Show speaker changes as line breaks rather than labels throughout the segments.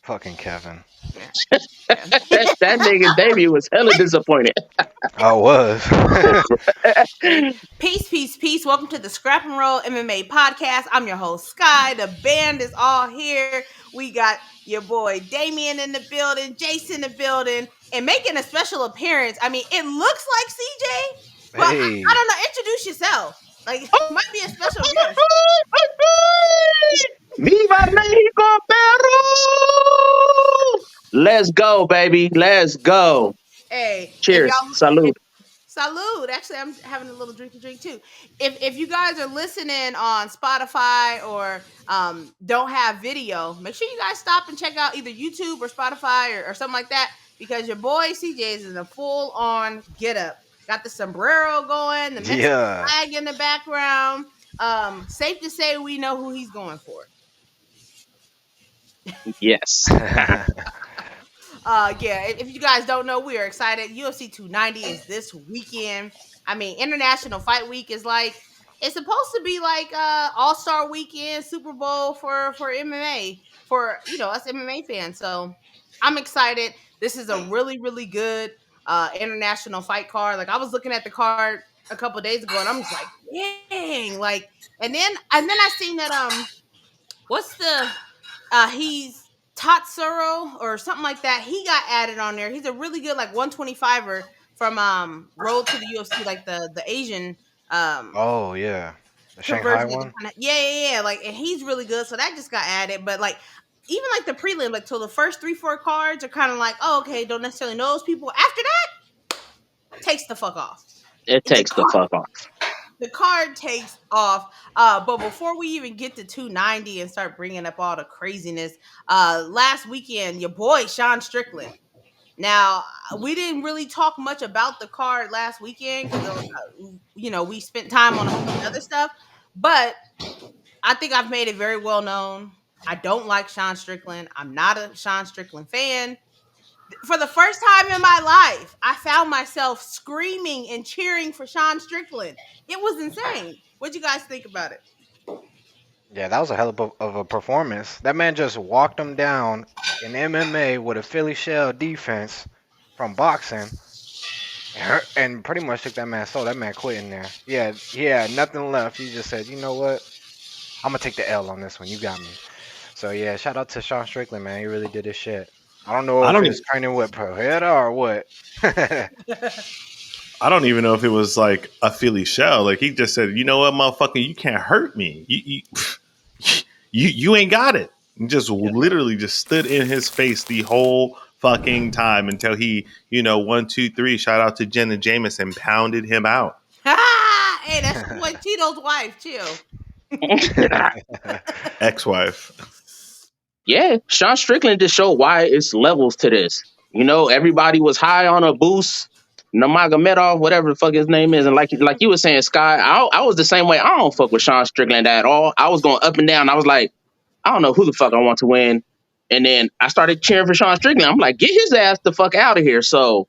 Fucking Kevin.
Yeah.
That nigga debut was hella disappointed.
I was.
Peace, peace, peace. Welcome to the Scrap and Roll MMA podcast. I'm your host, Sky. The band is all here. We got your boy Damien in the building, Jason in the building, and making a special appearance. I mean, it looks like CJ, but
Hey.
I don't know. Introduce yourself. Like, it might be a special guest.
Viva Mexico, Peru! Let's go, baby. Let's go.
Hey, if
Cheers.
y'all,
Salud.
salud. Actually, I'm having a little drinky drink too. If you guys are listening on Spotify or don't have video, make sure you guys stop and check out either YouTube or Spotify or something like that, because your boy CJ is in a full on get up. Got the sombrero going, the Mexican
Yeah.
flag in the background. Safe to say we know who he's going for.
Yes.
Yeah, if you guys don't know, we are excited. UFC 290 is this weekend. I mean, International Fight Week is like, it's supposed to be like All-Star Weekend, Super Bowl for MMA, for us MMA fans. So I'm excited. This is a really, really good international fight card. Like, I was looking at the card a couple days ago and I'm just like, dang, like, and then I seen that what's the he's Tatsuro or something like that. He got added on there. He's a really good like 125er from Road to the UFC, like the Asian
Oh yeah. The Shanghai
version of the
one.
yeah. Like, and he's really good. So that just got added. But like, even like the prelim, like till the first 3-4 cards are kind of like, oh, okay, don't necessarily know those people. After that, takes the fuck off.
It takes the fuck off.
The card takes off. But before we even get to 290 and start bringing up all the craziness, last weekend, your boy Sean Strickland. Now, we didn't really talk much about the card last weekend because, we spent time on a whole bunch of other stuff. But I think I've made it very well known. I don't like Sean Strickland. I'm not a Sean Strickland fan. For the first time in my life, I found myself screaming and cheering for Sean Strickland. It was insane. What'd you guys think about it?
Yeah, that was a hell of a performance. That man just walked him down in MMA with a Philly shell defense from boxing, and pretty much took that man's soul. That man quit in there. Yeah, he had nothing left. He just said, you know what? I'm gonna take the L on this one. You got me. So yeah, shout out to Sean Strickland, man. He really did his shit. I don't know if he's training with Projeda or what.
I don't even know if it was like a Philly shell. Like, he just said, you know what, motherfucker, you can't hurt me. You ain't got it. And just literally just stood in his face the whole fucking time until he, 1, 2, 3, shout out to Jenna Jameson, pounded him out.
Hey, that's boy Tito's wife, chill.
Ex-wife.
Yeah, Sean Strickland just showed why it's levels to this. Everybody was high on a boost. Nurmagomedov, whatever the fuck his name is, and like you were saying, Sky, I was the same way. I don't fuck with Sean Strickland at all. I was going up and down. I was like, I don't know who the fuck I want to win. And then I started cheering for Sean Strickland. I'm like, get his ass the fuck out of here. So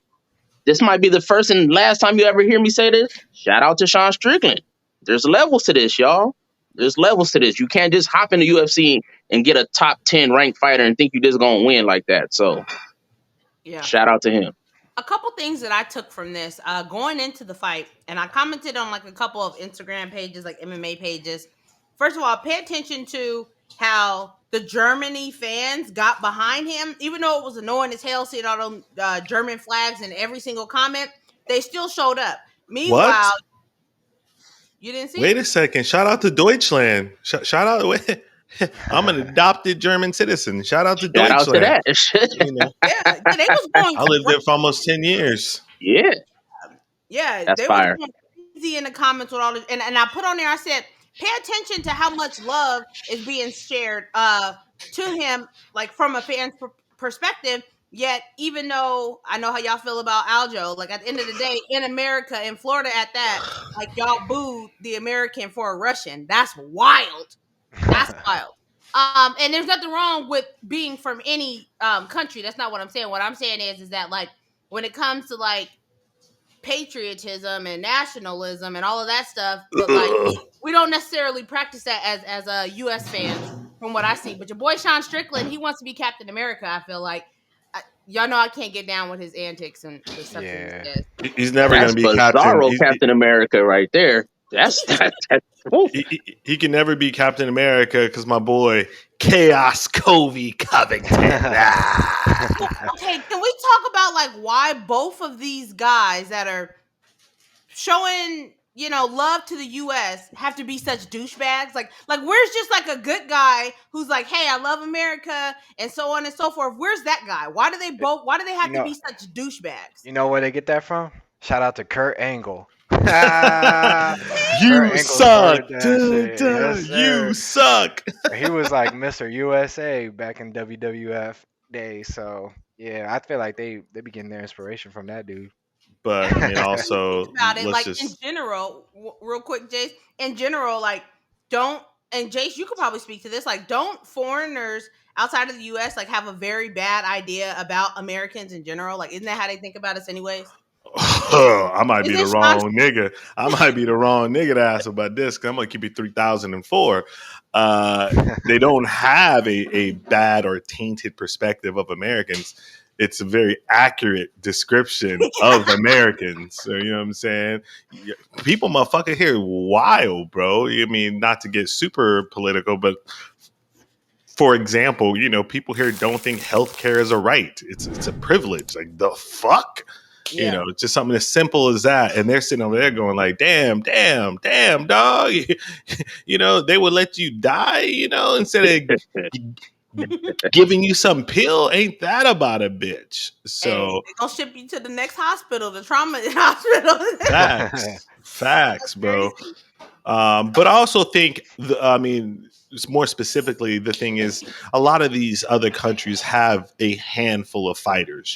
this might be the first and last time you ever hear me say this. Shout out to Sean Strickland. There's levels to this, y'all. There's levels to this. You can't just hop in the UFC and get a top 10 ranked fighter and think you just gonna win like that. So
Yeah.
shout out to him.
A couple things that I took from this going into the fight, and I commented on like a couple of Instagram pages, like MMA pages. First of all, pay attention to how the Germany fans got behind him, even though it was annoying as hell seeing all those German flags in every single comment. They still showed up. Meanwhile,
What?
You didn't see?
Wait a second. Shout out to Deutschland. Shout out. I'm an adopted German citizen. Shout out to
Shout out to
Deutschland.
that.
Yeah, they was going.
I lived there for almost 10 years.
Yeah.
Yeah,
That's
they
fire.
was going crazy in the comments with all this, and I put on there. I said, pay attention to how much love is being shared to him, like from a fan's perspective. Yet, even though I know how y'all feel about Aljo, like at the end of the day, in America, in Florida, at that, like y'all booed the American for a Russian. That's wild. That's wild. And there's nothing wrong with being from any country. That's not what I'm saying. What I'm saying is that like when it comes to like patriotism and nationalism and all of that stuff, but like we don't necessarily practice that as a U.S. fans. from what I see. But your boy Sean Strickland, he wants to be Captain America. I feel like y'all know I can't get down with his antics and the stuff that he
Yeah.
says.
He's never going
That's
to be Captain.
bizarro Captain America right there. That's oof.
He can never be Captain America because my boy Chaos Covey Covington.
Okay, can we talk about like why both of these guys that are showing love to the U.S. have to be such douchebags? Like where's just like a good guy who's like, hey, I love America and so on and so forth? Where's that guy? Why do they have to be such douchebags?
You know where they get that from? Shout out to Kurt Angle.
You
Kurt Angle
suck,
started that
dude.
shit. Yes, sir.
You suck.
He was like Mr. USA back in WWF days. So yeah, I feel like they be getting their inspiration from that dude.
But I mean, also,
About it,
let's
like in
just.
general, real quick, Jace. In general, like don't and Jace, you could probably speak to this. Like, don't foreigners outside of the U.S. like have a very bad idea about Americans in general? Like, isn't that how they think about us, anyways?
I might be the
Isn't
wrong nigga. I might be the wrong nigga to ask about this because I'm gonna keep it 3004. They don't have a bad or tainted perspective of Americans. It's a very accurate description of Americans. So, you know what I'm saying? People motherfucker here wild, bro. I mean, not to get super political, but for example, people here don't think healthcare is a right. It's a privilege. Like, the fuck?
Yeah.
Just something as simple as that. And they're sitting over there going like, damn, dog. They would let you die, instead of giving you some pill. Ain't that about a bitch? So
Hey, they gonna ship you to the next hospital, the trauma hospital.
Facts, bro. But I also think, more specifically, the thing is, a lot of these other countries have a handful of fighters.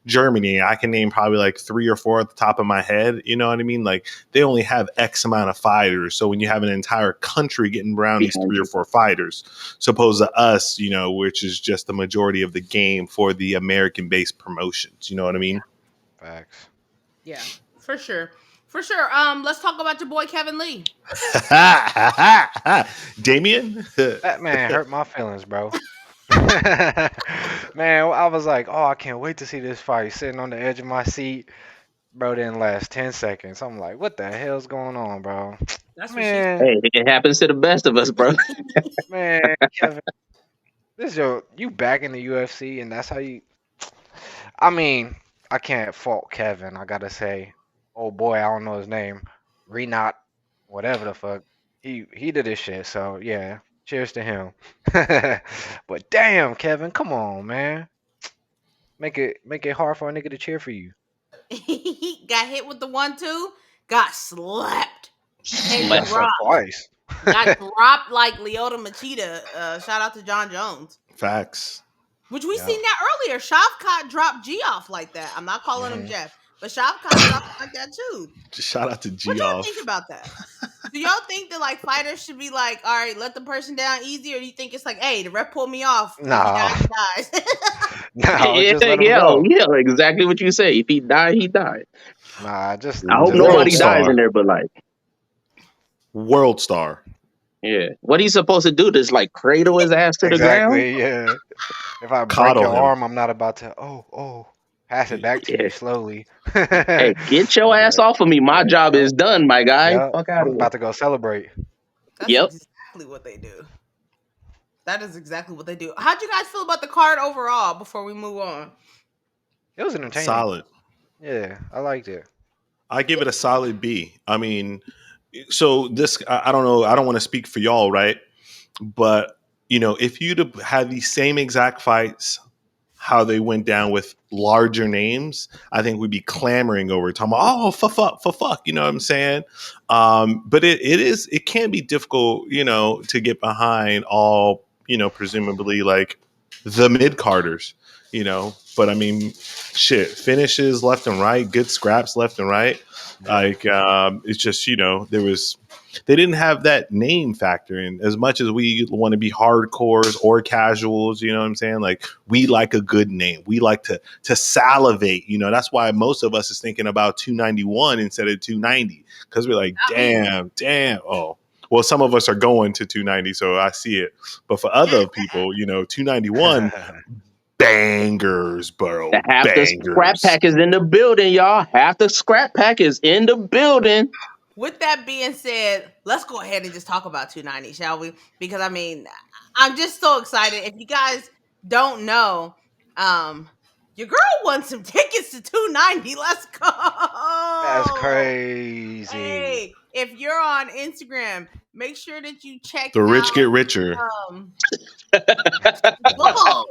Germany, I can name probably like 3 or 4 at the top of my head. You know what I mean? Like, they only have X amount of fighters. So when you have an entire country getting around these 3 or 4 fighters, supposed to us, which is just the majority of the game for the American-based promotions. You know what I mean?
Facts.
Yeah, for sure. For sure. Let's talk about your boy Kevin Lee.
Damien?
That man hurt my feelings, bro. Man, I was like, oh, I can't wait to see this fight. Sitting on the edge of my seat, bro. Didn't last 10 seconds. I'm like, what the hell's going on, bro?
That's
Man,
Hey, it happens to the best of us, bro.
man, Kevin, you back in the UFC, and that's how you. I mean, I can't fault Kevin. I gotta say, oh boy, I don't know his name, Renat, whatever the fuck. He did his shit. So yeah, cheers to him. But damn, Kevin, come on, man. Make it hard for a nigga to cheer for you.
He got hit with the 1-2, got slapped. And
Slapped.
dropped.
Twice.
Got dropped like Lyoto Machida. Shout out to John Jones.
Facts.
Which we seen that earlier. Shavkat dropped G off like that. I'm not calling him Jeff, but Shavkat dropped like that too.
Just shout out to G
What y'all
off.
think about that? Do y'all think that like fighters should be like, all right, let the person down easy, or do you think it's like, hey, the ref pulled me off?
Nah.
If he dies, he dies.
No, just let him go.
Yeah, exactly what you say. If he died, he died.
Nah, just.
I hope
just
nobody
World
dies
star.
in there, but like,
World star.
yeah. What he's supposed to do? Just like cradle his ass to the ground?
Exactly. Yeah. If I break
Coddle
your
him.
arm, I'm not about to. Pass it back to
Yeah.
you slowly.
Hey, get your ass off of me. My job is done, my guy.
Yeah,
Fuck out
I'm
of here.
about to go celebrate.
That's
Yep.
exactly what they do. That is exactly what they do. How'd you guys feel about the card overall before we move on?
It was entertaining.
Solid.
Yeah, I liked it.
I give it a solid B. I mean, so this, I don't know. I don't want to speak for y'all, right? But, if you'd have had these same exact fights, how they went down with larger names, I think we'd be clamoring over it, talking about, for fuck, you know what I'm saying? But it can be difficult, to get behind all, presumably like the mid-carders, but I mean, shit, finishes left and right, good scraps left and right. Like, it's just, they didn't have that name factor in as much as we want to be hardcores or casuals. You know what I'm saying? Like, we like a good name. We like to salivate. That's why most of us is thinking about 291 instead of 290 because we're like, damn. Oh, Well, some of us are going to 290, so I see it. But for other people, 291 bangers, bro,
The half the scrap
bangers.
pack is in the building, y'all. Half the scrap pack is in the building.
With that being said, let's go ahead and just talk about 290, shall we? Because I mean, I'm just so excited. If you guys don't know, your girl won some tickets to 290. Let's go.
That's crazy.
Hey, if you're on Instagram, make sure that you check
The rich
out
get richer.
whoa.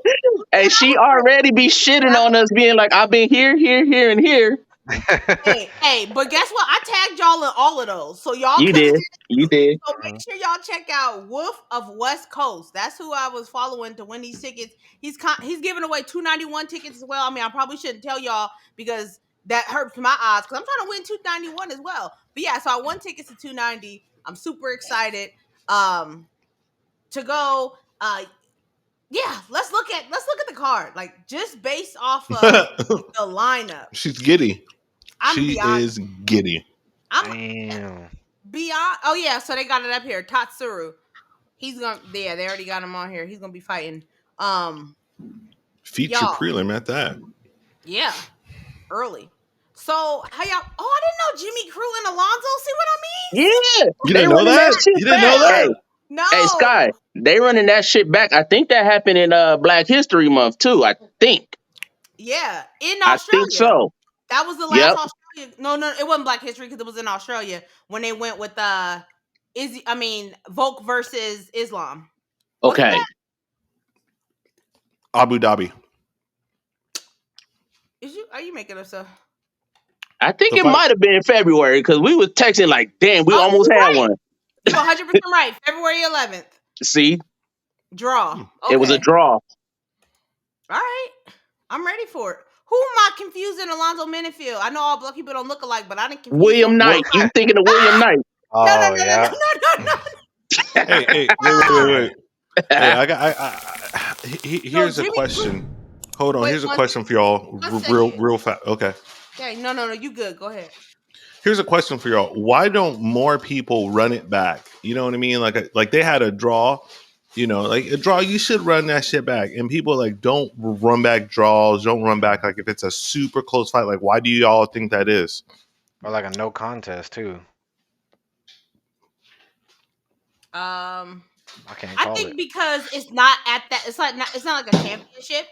Hey, she already be shitting on us, being like, I've been here, here, here, and here.
Hey, but guess what? I tagged y'all in all of those. So y'all
You
could
did. You did.
So make sure y'all check out Wolf of West Coast. That's who I was following to win these tickets. He's giving away 291 tickets as well. I mean, I probably shouldn't tell y'all because that hurts my odds because I'm trying to win 291 as well. But yeah, so I won tickets to 290. I'm super excited to go. Yeah, let's look at the card. Like just based off of the lineup.
She's giddy. She
beyond,
is giddy.
Damn.
beyond. Oh yeah, so they got it up here. Tatsuru. He's gonna. Yeah, they already got him on here. He's gonna be fighting.
Feature
y'all.
prelim at that.
Yeah, early. So how y'all? Oh, I didn't know Jimmy Crute and Alonzo. See what I mean?
Yeah.
You
They
didn't know
running
that?
shit
You didn't
back.
know that?
Hey,
No.
hey, Sky, they running that shit back. I think that happened in Black History Month too. I think.
Yeah, in
I
Australia.
think so.
That was the last Australia. No, it wasn't Black History because it was in Australia when they went with Izzy. I mean, Volk versus Islam. Wasn't
Okay.
that?
Abu Dhabi.
Are you making us a?
I think
The
it
fight-
might have been in February because we was texting like, damn, we almost
you're
had
right.
one.
You're 100% right. February 11th.
See,
Draw. Okay.
it was a draw.
All right. I'm ready for it. Who am I confusing Alonzo Minifield? I know all black people don't look alike, but I didn't confuse
William
them.
Knight. You thinking of William Knight?
Oh,
No.
Hey, wait. Hey, here's a
Jimmy
question. Hold on,
Wait,
here's a
one
question for y'all.
one second.
Real fast. Okay.
Okay, no, you good. Go ahead.
Here's a question for y'all. Why don't more people run it back? You know what I mean? Like they had a draw, like a draw, you should run that shit back. And people like don't run back draws, don't run back like if it's a super close fight. Like, why do y'all think that is?
Or like a no contest too. I can't call
I think
it.
because it's not at that. It's not like a championship.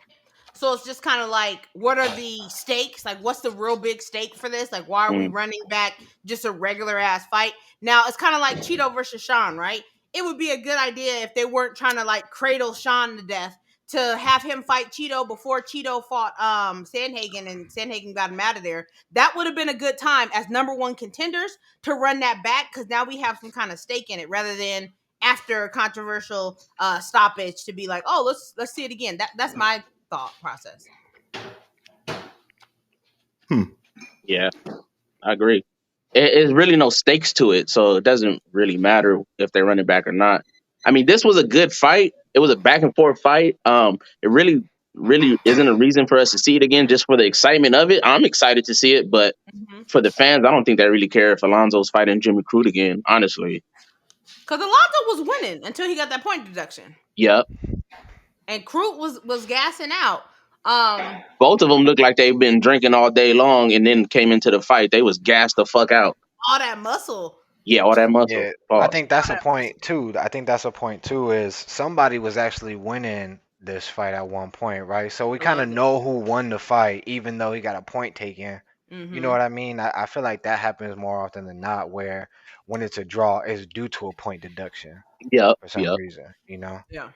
So it's just kind of like, what are the stakes? Like, what's the real big stake for this? Like, why are we running back just a regular ass fight? Now it's kind of like Cheeto versus Sean, right? It would be a good idea if they weren't trying to like cradle Sean to death to have him fight Cheeto before Cheeto fought Sandhagen and Sandhagen got him out of there. That would have been a good time as number one contenders to run that back because now we have some kind of stake in it rather than after a controversial stoppage to be like, oh, let's see it again. That's my thought process.
Yeah, I agree. It's really no stakes to it, so it doesn't really matter if they run it back or not. I mean, this was a good fight. It was a back and forth fight. It really isn't a reason for us to see it again just for the excitement of it. I'm excited to see it, but for the fans, I don't think they really care if Alonzo's fighting Jimmy Crute again, honestly.
Because Alonzo was winning until he got that point deduction.
Yep.
And Crute was gassing out.
Both of them looked like they've been drinking all day long and then came into the fight. They was gassed the fuck out.
All that muscle.
Yeah, all that muscle.
Yeah, I think that's a point too. Is somebody was actually winning this fight at one point, right? So we kind of know who won the fight, even though he got a point taken. You know what I mean? I feel like that happens more often than not, where when it's a draw, it's due to a point deduction.
Yep.
For some reason,
Yeah.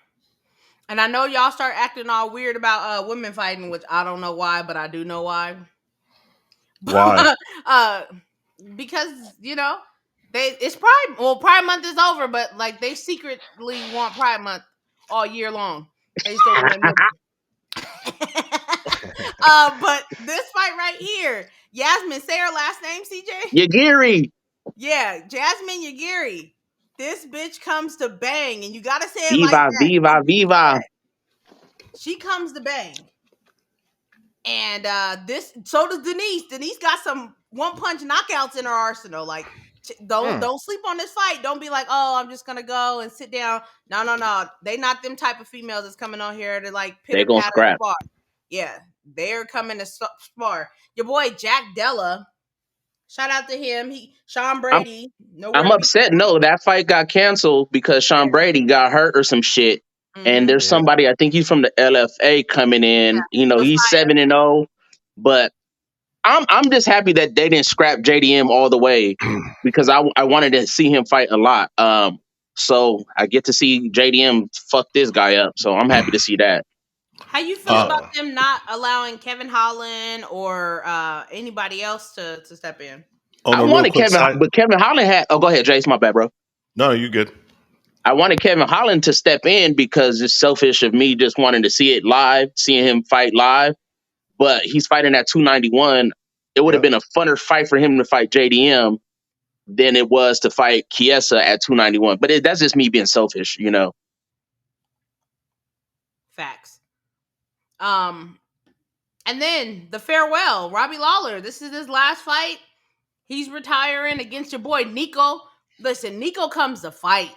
And I know y'all start acting all weird about women fighting, which I don't know why, but I do know why.
Why?
Because it's Pride Month is over, but like they secretly want Pride Month all year long. They still want but this fight right here, Yazmin, say her last name, CJ.
Yagiri.
Yeah, Jasmine Yagiri. This bitch comes to bang, and you gotta say it
Viva,
like that.
viva.
She comes to bang. And so does Denise. Denise got some one punch knockouts in her arsenal. Like Don't sleep on this fight. Don't be like, oh, I'm just gonna go and sit down. No. They not them type of females that's coming on here to like
They
pitter
gonna
patter and
scrap.
spar. Yeah, they're coming to spar. Your boy Jack Della. Shout out to him. Sean Brady. Nowhere
I'm
to be
upset.
found.
No, that fight got canceled because Sean Brady got hurt or some shit. And there's
Yeah.
somebody, I think he's from the LFA coming in. You know, he's
Josiah.
7-0. But I'm just happy that they didn't scrap JDM all the way because I wanted to see him fight a lot. So I get to see JDM fuck this guy up. So I'm happy to see that.
How you feel about them not allowing Kevin Holland or anybody else to step in?
On
I
a real
wanted
quick
Kevin,
side,
but Kevin Holland had. Oh, go ahead, Jace. My bad, bro.
no, you good.
I wanted Kevin Holland to step in because it's selfish of me just wanting to see it live, seeing him fight live. But he's fighting at 291. It would have
Yep.
been a funner fight for him to fight JDM than it was to fight Chiesa at 291. But that's just me being selfish, you know.
Facts. And then the farewell, Robbie Lawler. This is his last fight. He's retiring against your boy Niko. Listen, Niko comes to fight.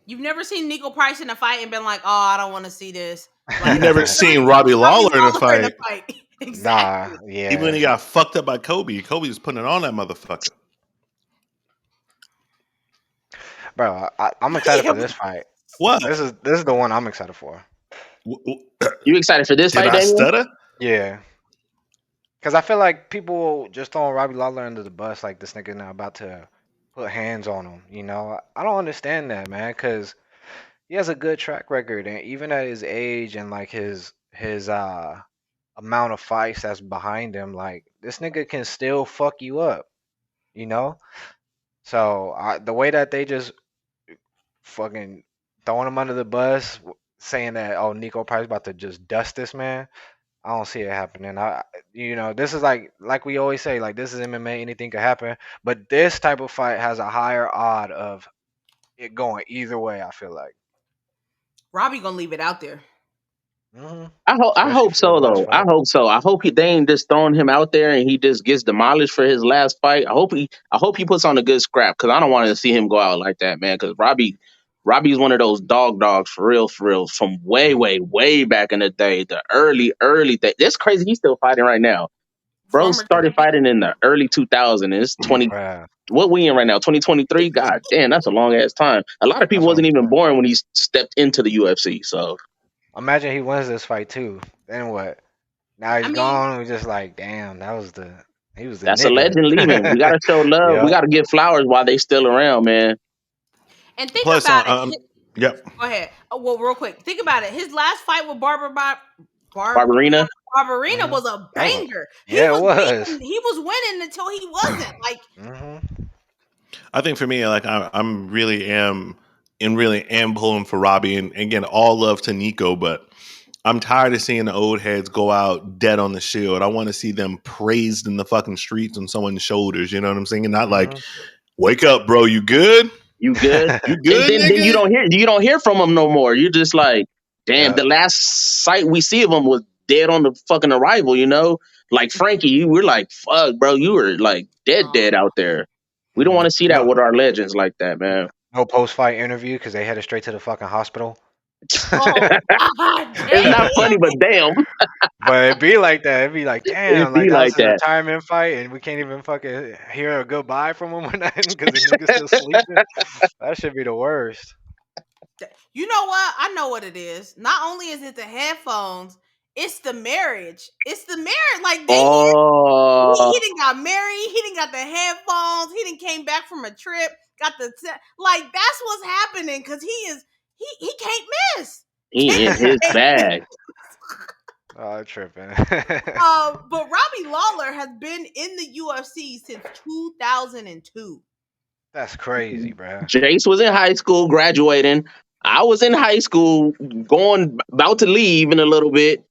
You've never seen Niko Price in a fight and been like, "Oh, I don't want to see this." Like,
You never seen Robbie Lawler in a fight.
Exactly.
Nah, yeah.
Even when he got fucked up by Kobe was putting it on that motherfucker.
Bro, I'm excited for this fight.
What?
This is the one I'm excited for.
You excited for this
Did
fight,
I
Daniel?
stutter?
Yeah. Because I feel like people just throwing Robbie Lawler under the bus like this nigga now about to put hands on him. You know, I don't understand that, man, because he has a good track record. And even at his age and like his amount of fights that's behind him, like this nigga can still fuck you up, you know? So the way that they just fucking throwing him under the bus, saying that, oh, Niko Price about to just dust this man. I don't see it happening. This is like we always say, like this is MMA, anything could happen. But this type of fight has a higher odd of it going either way. I feel like.
Robbie gonna leave it out there.
Mm-hmm.
I
Especially
hope
for the
so
last
though. I
fight.
hope so. I hope they ain't just throwing him out there and he just gets demolished for his last fight. I hope he puts on a good scrap because I don't want to see him go out like that, man. Because Robbie's one of those dogs for real, from way, way, way back in the day, the early day. It's crazy. He's still fighting right now. Bro
Former
started fighting in the early 2000s. It's 20.
Bruh,
What we in right now? 2023. God damn, that's a long ass time. A lot of people
that's what
wasn't
I'm
even
saying.
born when he stepped into the UFC. So
Imagine he wins this fight too. Then what? Now he's
I mean,
gone. We're just like, damn, he was the
that's a
nigga.
legend leaving. We gotta show love. We
Yeah.
gotta give flowers while they still around, man.
and think
Plus,
about it.
yep.
Go ahead. Oh, well, real quick, think about it. His last fight with
Barbarina.
Barbarina
Mhm.
was a
That was
banger.
yeah, it was.
He was winning until he wasn't. Like,
Mm-hmm.
I think for me, like I'm really am pulling for Robbie, and again, all love to Niko, but I'm tired of seeing the old heads go out dead on the shield. I want to see them praised in the fucking streets on someone's shoulders. You know what I'm saying? Not like, wake up, bro. You good?
You good?
You
And
good,
then you
nigga?
don't hear from him no more. You're just like, damn.
Yeah.
The last sight we see of him was dead on the fucking arrival. You know, like Frankie. We're like, fuck, bro. You were like dead out there. We don't want to see that
No.
with our legends like that, man.
No post fight interview because they headed straight to the fucking hospital.
oh God,
It's not funny, but damn,
But it'd be like that. It'd be like,
it
damn, like
be
that was
like
his
that.
retirement fight, and we can't even fucking hear a goodbye from him or nothing because the nigga's still sleeping. That should be the worst.
you know what? I know what it is. Not only is it the headphones, it's the marriage. It's the marriage. Like
Oh,
he done got married. He done got the headphones. He done came back from a trip. Got like that's what's happening because he can't miss.
he in his bag.
Oh, tripping.
But Robbie Lawler has been in the UFC since 2002.
That's crazy, bro.
Jace was in high school, graduating. I was in high school, about to leave in a little bit.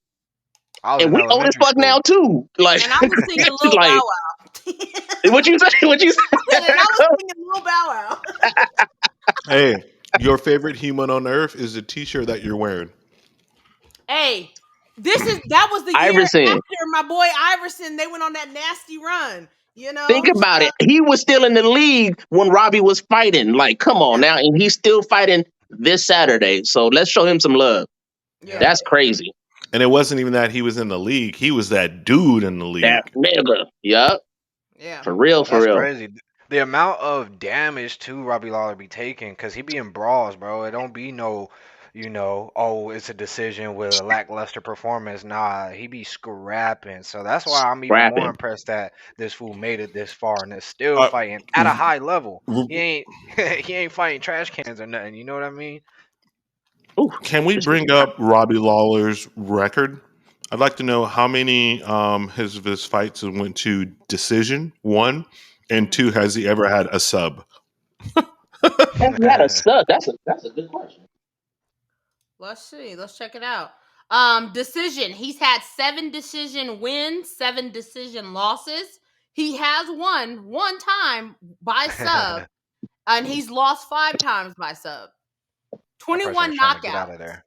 I was
And
in
we old as
elementary
fuck
school.
now too. Like,
And I was singing Lil
like
Bow Wow.
what you say? What you say?
And I was singing Lil Bow Wow.
Hey, your favorite human on earth is the T-shirt that you're wearing.
Hey, that was the year
Iverson.
after my boy Iverson. They went on that nasty run. You know,
Think about it. He was still in the league when Robbie was fighting. Like, come on now, and he's still fighting this Saturday. So let's show him some love.
yeah,
That's crazy.
And it wasn't even that he was in the league. He was that dude in the
That
league.
nigga. Yup.
yeah.
For real, for
That's
real.
crazy. The amount of damage to Robbie Lawler be taking, because he be in brawls, bro. It don't be no, oh, it's a decision with a lackluster performance. Nah, he be scrapping. So that's why I'm even more
Rapping.
impressed that this fool made it this far and is still
Uh,
fighting at a high level.
r-
He ain't he ain't fighting trash cans or nothing. You know what I mean?
Ooh.
Can we bring up Robbie Lawler's record? I'd like to know how many his fights went to decision, one, and two, has he ever had a sub?
Has he had a sub? That's a good question.
Let's see. Let's check it out. Decision. He's had 7 decision wins, 7 decision losses. He has won 1 time by sub, and he's lost 5 times by sub.
That person
21
was trying to get out of
knockouts.
there.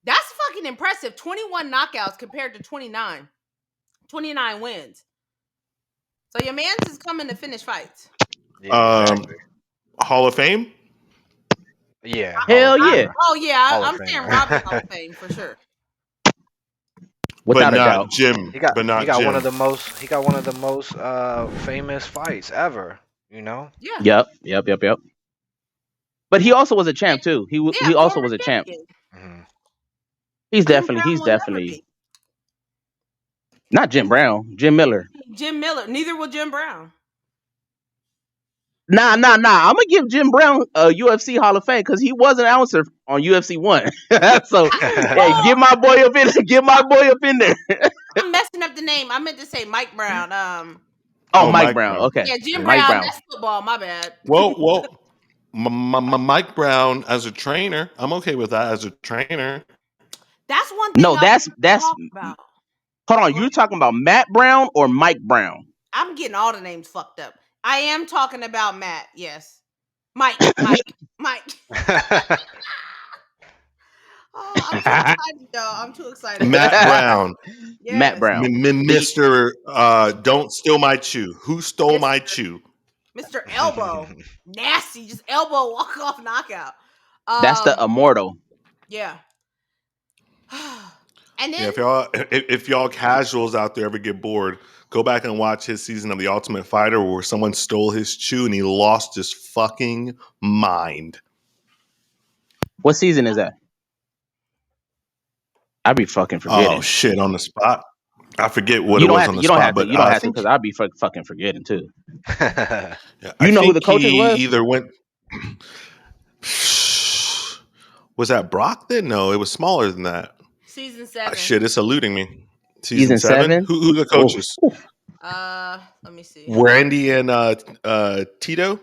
That's fucking impressive. 21 knockouts compared to 29. 29 wins. So your man's is coming to finish fights.
Yeah, exactly.
Hall of Fame?
Yeah.
Hell
Hall of
yeah.
Fame.
Oh yeah,
Hall of
I'm
Fame.
saying Robbie Hall of Fame for sure.
Without
but
a
not
doubt.
Jim.
He got
but not
he got
Jim.
one of the most famous fights ever. You know.
Yeah.
Yep. But he also was a champ too. He also
former
was a champ.
champion.
Mhm.
He's
Jim
definitely
Brown will never be.
not Jim Brown, Jim Miller.
Jim Miller. Neither will Jim Brown.
Nah. I'm gonna give Jim Brown a UFC Hall of Fame because he was an announcer on UFC 1. So hey, get my boy up in there.
I'm messing up the name. I meant to say Mike Brown.
Oh, Mike Brown. Okay.
Yeah, Jim
Mike
Brown.
Brown.
That's football. My bad.
Well, Mike Brown as a trainer, I'm okay with that as a trainer.
That's one thing.
No, that's
talk about.
hold on. You're talking about Matt Brown or Mike Brown?
I'm getting all the names fucked up. I am talking about Matt. Yes, Mike. Oh, I'm too excited, y'all. I'm too excited.
Matt Brown.
Yes.
Matt Brown.
Mr. Don't Steal My Chew. Who stole my chew?
Mr. Elbow. Nasty. Just elbow walk off knockout.
That's the immortal.
Yeah. And then
Yeah, if y'all casuals out there ever get bored, go back and watch his season of The Ultimate Fighter where someone stole his chew and he lost his fucking mind.
What season is that? I'd be fucking forgetting.
Oh shit, on the spot. I forget what
you
it
don't
was
have
on
to,
the
you don't
spot,
have to,
but
you don't
I
have to,
think
because I'd be fucking forgetting too.
yeah,
You know who the
think
coaches
he
was?
Either went. Was that Brock then? No, it was smaller than that.
season 7.
Shit, it's eluding me.
Season 7?
Who the coaches?
Oof.
Let me see.
Randy and Tito.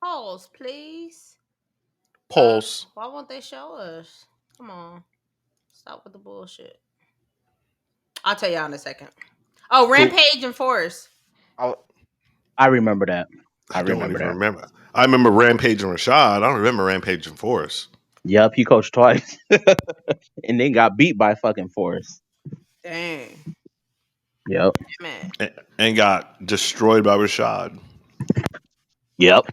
Pause, please.
Pulse.
Why won't they show us? Come on. Stop with the bullshit. I'll tell y'all in a second. Oh, Rampage and Forrest.
Oh,
I remember that.
I don't even remember. I remember Rampage and Rashad. I don't remember Rampage and Forrest.
Yep, he coached twice. And then got beat by fucking Forrest.
Dang.
Yep.
Man.
And got destroyed by Rashad.
Yep.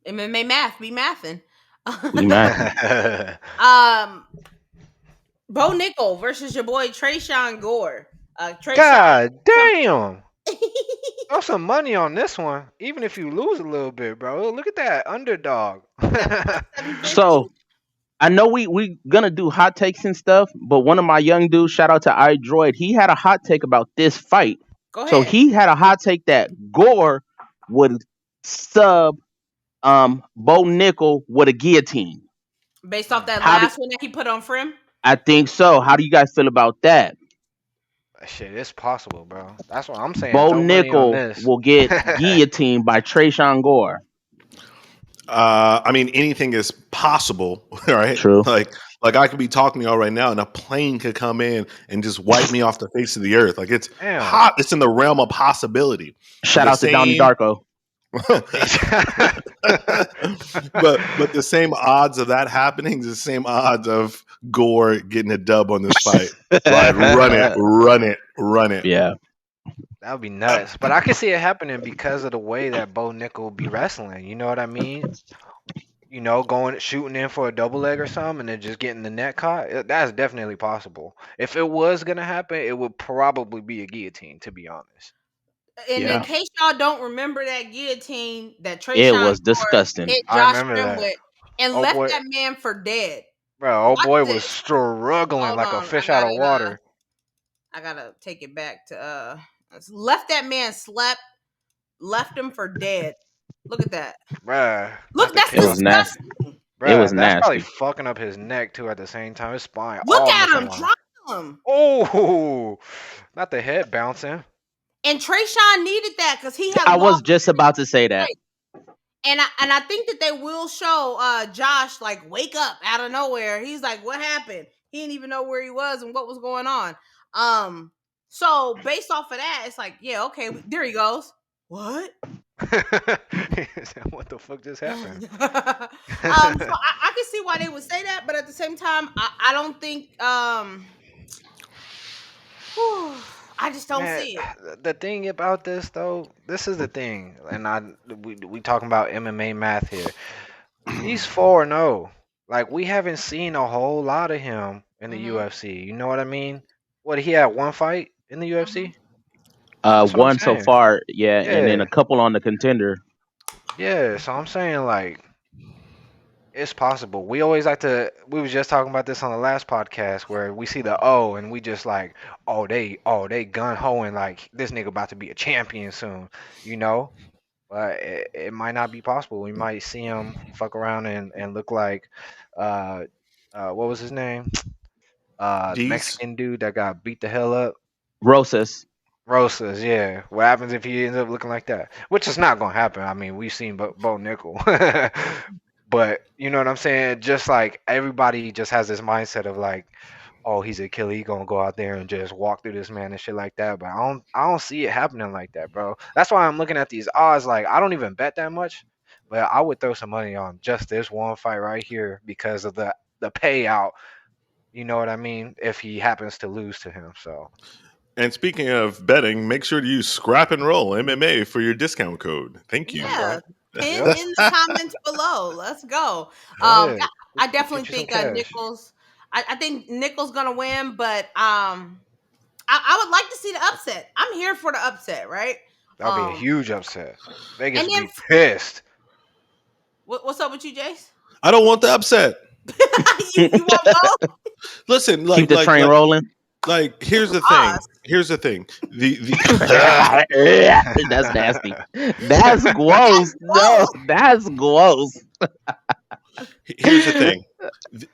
MMA math. Be mathing.
Math.
Bo Nikal versus your boy Tresean Gore.
God damn. Throw some money on this one, even if you lose a little bit, bro. Look at that underdog.
So I know we gonna do hot takes and stuff, but one of my young dudes, shout out to iDroid, he had a hot take about this fight.
Go ahead.
So he had a hot take that Gore would sub Bo Nikal with a guillotine.
Based off that last one that he put on Frim?
I think so. How do you guys feel about that?
Shit, it's possible, bro. That's what I'm saying.
Bo
Throw money on
Nikal
this.
will get guillotined by Tresean Gore.
I mean, anything is possible, right?
True.
Like I could be talking to y'all right now, and a plane could come in and just wipe me off the face of the earth. Like it's hot. It's in the realm of possibility.
Shout out to Donnie Darko.
but the same odds of that happening is the same odds of Gore getting a dub on this fight. Like, run it.
Yeah.
That would be nuts. But I can see it happening because of the way that Bo Nikal be wrestling. You know what I mean? You know, going shooting in for a double leg or something, and then just getting the neck caught. That's definitely possible. If it was gonna happen, it would probably be a guillotine. To be honest.
And in
Yeah.
case y'all don't remember that guillotine that
It
Tresean
was
Gore
disgusting.
hit
I
Josh
remember
Grim
that.
with and
Oh
left
boy,
that man for dead.
bro. Oh
Watch
boy was
this.
struggling
Hold
like a
on,
fish out of water.
I gotta take it back to left that man slept, left him for dead. Look at that.
Bruh,
Look, that's
It was nasty.
disgusting.
It was
Bruh, that's probably
nasty.
fucking up his neck too at the same time. His spine
Look
all
at him,
misaligned.
drop him.
Oh, not the head bouncing.
And Tresean needed that because he had
I was
lost
just about to say that.
And I think that they will show Josh like wake up out of nowhere. He's like, what happened? He didn't even know where he was and what was going on. So based off of that, it's like, yeah, okay, there he goes. What?
What the fuck just happened?
So I can see why they would say that, but at the same time, I don't think I just don't
Man,
see it.
the thing about this though, this is the thing, and we talking about MMA math here. He's 4-0. Like we haven't seen a whole lot of him in the UFC. You know what I mean? What he had one fight in the UFC. That's what I'm
One so
saying.
far, yeah, and then
Yeah,
a couple on the contender.
yeah. So I'm saying like it's possible. We always like to. We was just talking about this on the last podcast where we see the O and we just like, they gun hoeing like this nigga about to be a champion soon, you know. But it might not be possible. We might see him fuck around and look like, uh, what was his name? The
D's.
Mexican dude that got beat the hell up.
Rosas.
Rosas, yeah. What happens if he ends up looking like that? Which is not gonna happen. I mean, we've seen Bo Nickel. But you know what I'm saying? Just like everybody just has this mindset of like, oh, he's a killer. He gonna go out there and just walk through this man and shit like that. But I don't see it happening like that, bro. That's why I'm looking at these odds. Like I don't even bet that much, but I would throw some money on just this one fight right here because of the payout. You know what I mean? If he happens to lose to him, so.
And speaking of betting, make sure to use Scrap and Roll MMA for your discount code. Thank you.
Yeah,
Right.
pin
Yep.
in the comments below. Let's go.
Hell yeah.
I definitely
Get you some
think
cash.
Nichols. I think Nichols gonna win, but I would like to see the upset. I'm here for the upset, right?
That would be a huge upset. Vegas
and
would
then
be pissed.
what's up with you, Jace?
I don't want the upset.
you want both?
Listen,
Keep the train rolling.
Like, here's the thing.
Pause.
Here's the thing.
That's nasty. That's gross. No, that's gross.
Here's the thing.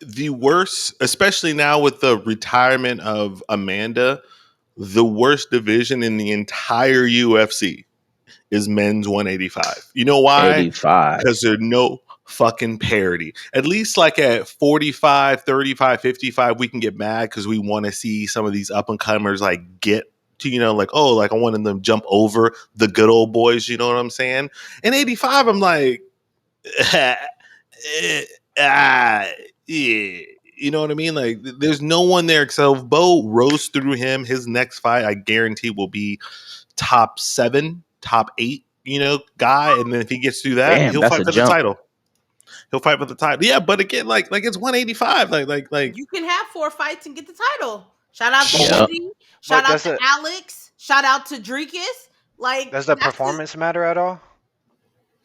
The worst, especially now with the retirement of Amanda, the worst division in the entire UFC is men's 185. You know why?
85.
Because there's no fucking parity. At least like at 45, 35, 55, we can get mad because we want to see some of these up and comers like get to, you know, like, oh, like I wanted them to jump over the good old boys, you know what I'm saying? And 85, I'm like, yeah. You know what I mean? Like, there's no one there except if Bo rose through him. His next fight, I guarantee, will be top 7, top 8, you know, guy. And then if he gets through that,
Damn,
he'll
that's
fight
a
for
jump.
the title. He'll fight for the title. Yeah, but again, like it's 185. Like
You can have 4 fights and get the title. Shout out to
Yep.
Izzy. Shout out to Alex. Shout out to Dricus. Like,
Does the performance matter at all?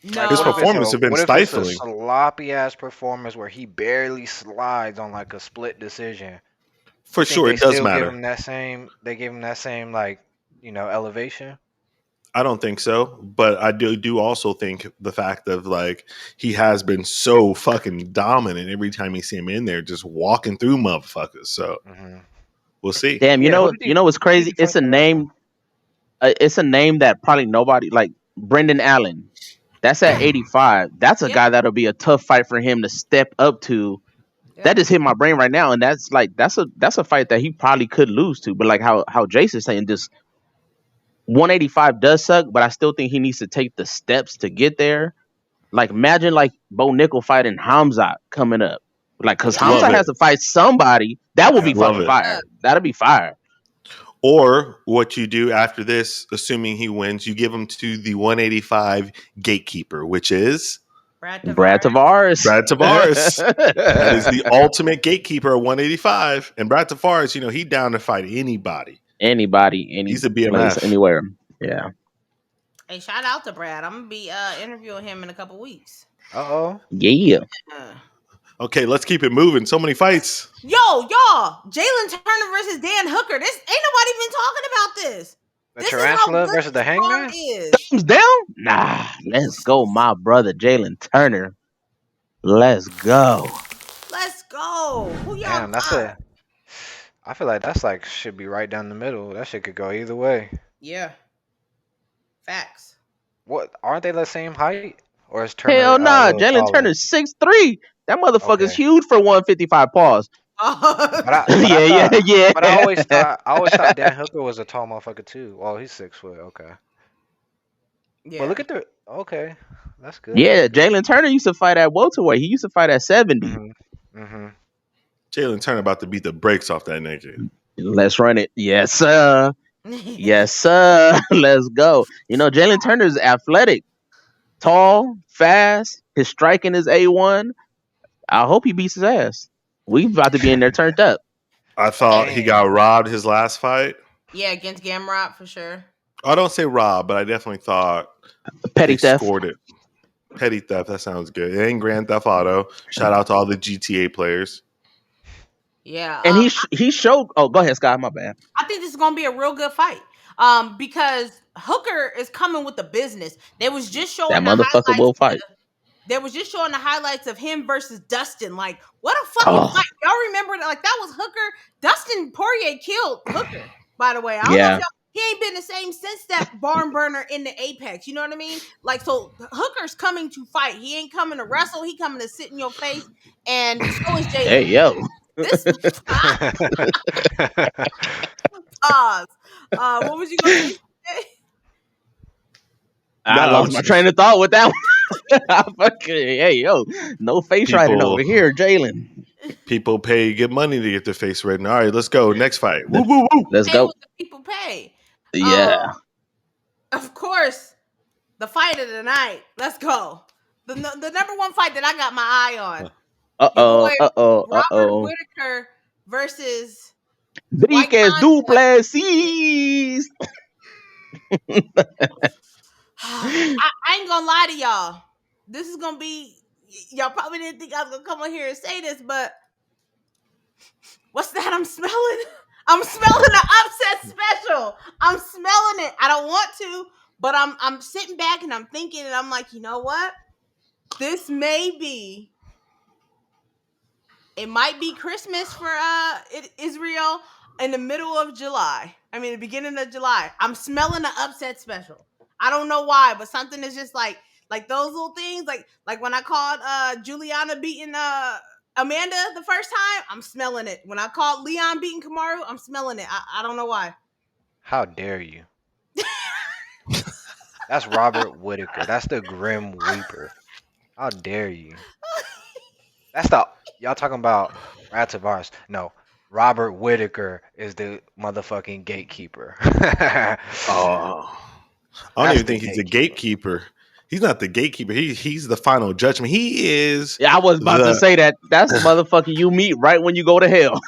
No.
his performance have been
What if it's a
stifling.
sloppy ass performance where he barely slides on like a split decision?
For
You think
sure,
they
it does
still
matter.
Give him that same. They give him that same like elevation.
I don't think so, but I do also think the fact of like he has been so fucking dominant every time you see him in there, just walking through motherfuckers. So we'll see.
Damn, you
Yeah,
know what's crazy? It's a name. It's a name that probably nobody like. Brendan Allen. That's at 85. That's a guy that'll be a tough fight for him to step up to.
Yeah.
That just hit my brain right now, and that's a fight that he probably could lose to. But like how Jace is saying, just 185 does suck, but I still think he needs to take the steps to get there. Like imagine like Bo Nickel fighting Hamzat coming up. Like, cause
Yeah.
Hamza
Love it.
has to fight somebody. That would be
Yep.
Love
fucking
it.
fire. That'd be fire.
Or what you do after this, assuming he wins, you give him to the 185 gatekeeper, which is
Brad
Brad
Tavares.
Tavares.
Brad Tavares. That is the ultimate gatekeeper at 185. And Brad Tavares, he down to fight anybody.
Anybody, any
He's a
place,
BMF.
anywhere. Yeah.
Hey, shout out to Brad. I'm gonna be interviewing him in a couple weeks.
Uh-oh.
Yeah.
Uh,
Okay, let's keep it moving. So many fights.
Yo, y'all, Jalen Turner versus Dan Hooker. This ain't nobody been talking about this.
The
This is how
tarantula
good
versus the
this card
hangman?
is.
Thumbs down? Nah. Let's go, my brother Jalen Turner. Let's go.
Let's go. Who y'all
Damn, that's
got?
I feel like that's like should be right down the middle. That shit could go either way.
Yeah. Facts.
What aren't they the same height? Or is Turner
Hell
a
nah.
little
Jalen
taller?
Turner's 6'3". That motherfucker's
Okay.
huge for 155 paws.
But I
yeah.
thought but I always thought Dan Hooker was a tall motherfucker too. Well, he's 6 foot, okay.
Yeah.
But look at okay. That's good.
Yeah, Jalen Turner used to fight at welterweight. He used to fight at 70.
Mm-hmm.
Jalen Turner about to beat the brakes off that nigga.
Let's run it. Yes, sir. Yes, sir. Let's go. Jalen Turner's athletic, tall, fast. His striking is A1. I hope he beats his ass. We about to be in there turned up.
I thought he got robbed his last fight.
Yeah, against Gamrot for sure.
I don't say robbed, but I definitely thought
Petty
they
theft.
scored it. Petty theft, that sounds good. It ain't Grand Theft Auto. Shout out to all the GTA players.
Yeah.
And he showed. Oh, go ahead, Scott. My bad.
I think this is gonna be a real good fight. Because Hooker is coming with the business. They was just showing
That
the
motherfucker
highlights.
will fight.
They was just showing the highlights of him versus Dustin. Like, what a fucking fight! Y'all remember that? Like, that was Hooker. Dustin Poirier killed Hooker. By the way, I don't know if y'all. He ain't been the same since that barn burner in the Apex. You know what I mean? Like, so Hooker's coming to fight. He ain't coming to wrestle. He coming to sit in your face. And so is Jalen.
Hey, yo.
This what was you gonna say?
I lost my train of thought with that one. Hey, yo. No face writing over here, Jalen.
People pay good money to get their face written. All right, let's go. Next fight. Woo, woo, woo.
Let's go.
What the people pay.
Yeah.
Of course, the fight of the night. Let's go. The number one fight that I got my eye on. Robert Whittaker versus
Dricus Du Plessis.
I ain't gonna lie to y'all. This is gonna be. Y'all probably didn't think I was gonna come on here and say this, but what's that I'm smelling? I'm smelling the upset special. I'm smelling it. I don't want to, but I'm sitting back and I'm thinking, and I'm like, you know what? This may be. It might be Christmas for Israel in the middle of July. I mean, the beginning of July. I'm smelling the upset special. I don't know why, but something is just like those little things. Like when I called Juliana beating Amanda the first time, I'm smelling it. When I called Leon beating Kamaru, I'm smelling it. I don't know why.
How dare you? That's Robert Whittaker. That's the Grim Reaper. How dare you? That's y'all talking about Brad Tavares. No, Robert Whittaker is the motherfucking gatekeeper.
I don't even think he's a gatekeeper. He's not the gatekeeper. He's the final judgment. He is.
Yeah, I was about to say that. That's the motherfucker you meet right when you go to hell.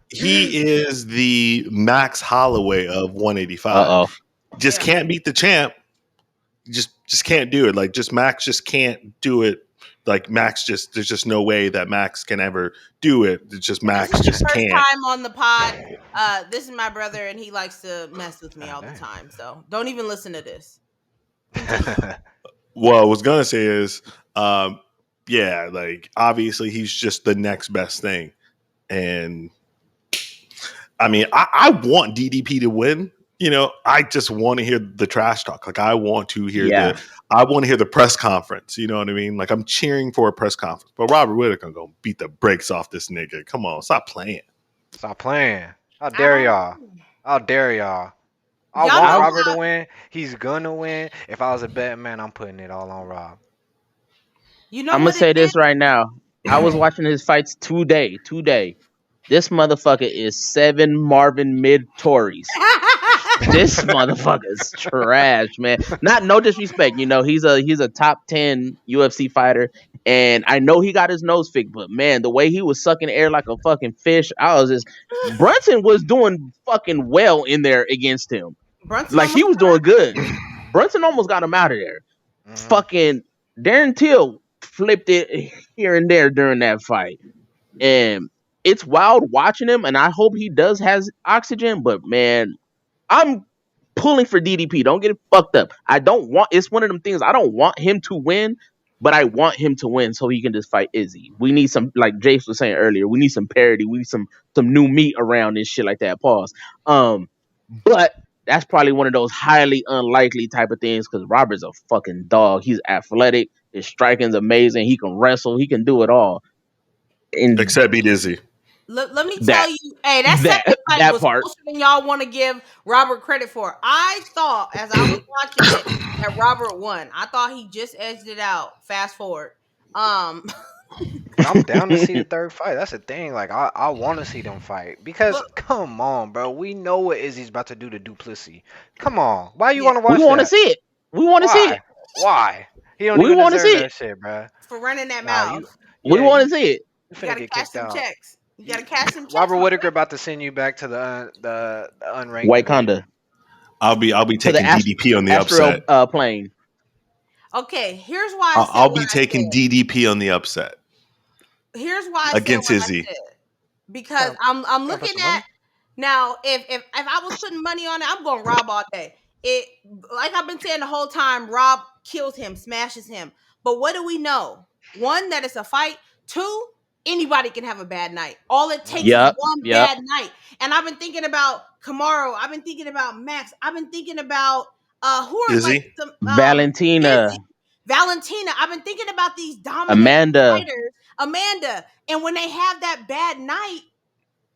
He is the Max Holloway of 185. Just can't beat the champ. Just can't do it. Like Max just can't do it. Like Max there's just no way that Max can ever do it. It's just Max just can't.
First time on the pod. This is my brother, and he likes to mess with me all the time. So don't even listen to this.
What I was gonna say is, like obviously he's just the next best thing, and I mean I want DDP to win. I just want to hear the trash talk. Like I want to hear the press conference. You know what I mean? Like I'm cheering for a press conference. But Robert Whittaker gonna beat the brakes off this nigga. Come on, stop playing.
Stop playing. How dare y'all? How dare y'all? I want Robert to win. He's gonna win. If I was a betting man, I'm putting it all on Rob.
You know
I'm gonna
what it
say
is?
this right now. I was watching this right now.
You know
I'm gonna
what it
say
is?
this right now. I was watching his fights today. This motherfucker is 7 Marvin mid Tories. This motherfucker's trash, man. Not no disrespect, he's a top 10 UFC fighter, and I know he got his nose fixed, but man, the way he was sucking air like a fucking fish, I was just Brunson was doing fucking well in there against him.
Brunson
Like he
almost
was doing good. Brunson almost got him out of there. Fucking Darren Till flipped it here and there during that fight. And it's wild watching him, and I hope he does has oxygen, but man, I'm pulling for DDP. Don't get it fucked up. It's one of them things, I don't want him to win, but I want him to win so he can just fight Izzy. We need some, like Jace was saying earlier, we need some parity. We need some new meat around this shit like that. Pause. But that's probably one of those highly unlikely type of things because Robert's a fucking dog. He's athletic. His striking's amazing. He can wrestle. He can do it all. And
Except beat Izzy.
Let me tell you, hey, that second fight was closer than y'all want to give Robert credit for. I thought, as I was watching it, that Robert won. I thought he just edged it out. Fast forward.
I'm down to see the third fight. That's the thing. Like, I want to see them fight. Because, come on, bro. We know what Izzy's about to do to Du Plessis. Come on. Why you want to watch that?
We want to see it. We want to see it.
Why? He don't even deserve that shit, bro.
For running that mouth.
We want to see it.
You gotta cash some checks. You gotta cash some checks.
Robert Whittaker about to send you back to the unranked.
White Conda.
I'll be taking DDP on the upset.
Plane.
Okay, here's why
I'll be taking DDP on the upset.
Here's why
against Izzy.
Because I'm looking at now. If I was putting money on it, I'm going Rob all day. It, like I've been saying the whole time, Rob kills him, smashes him. But what do we know? One, that it's a fight. Two, anybody can have a bad night. All it takes is one bad night. And I've been thinking about Kamaru. I've been thinking about Max. I've been thinking about who are
Izzy?
like some
Valentina.
Izzy. Valentina. I've been thinking about these dominant fighters. Amanda. And when they have that bad night,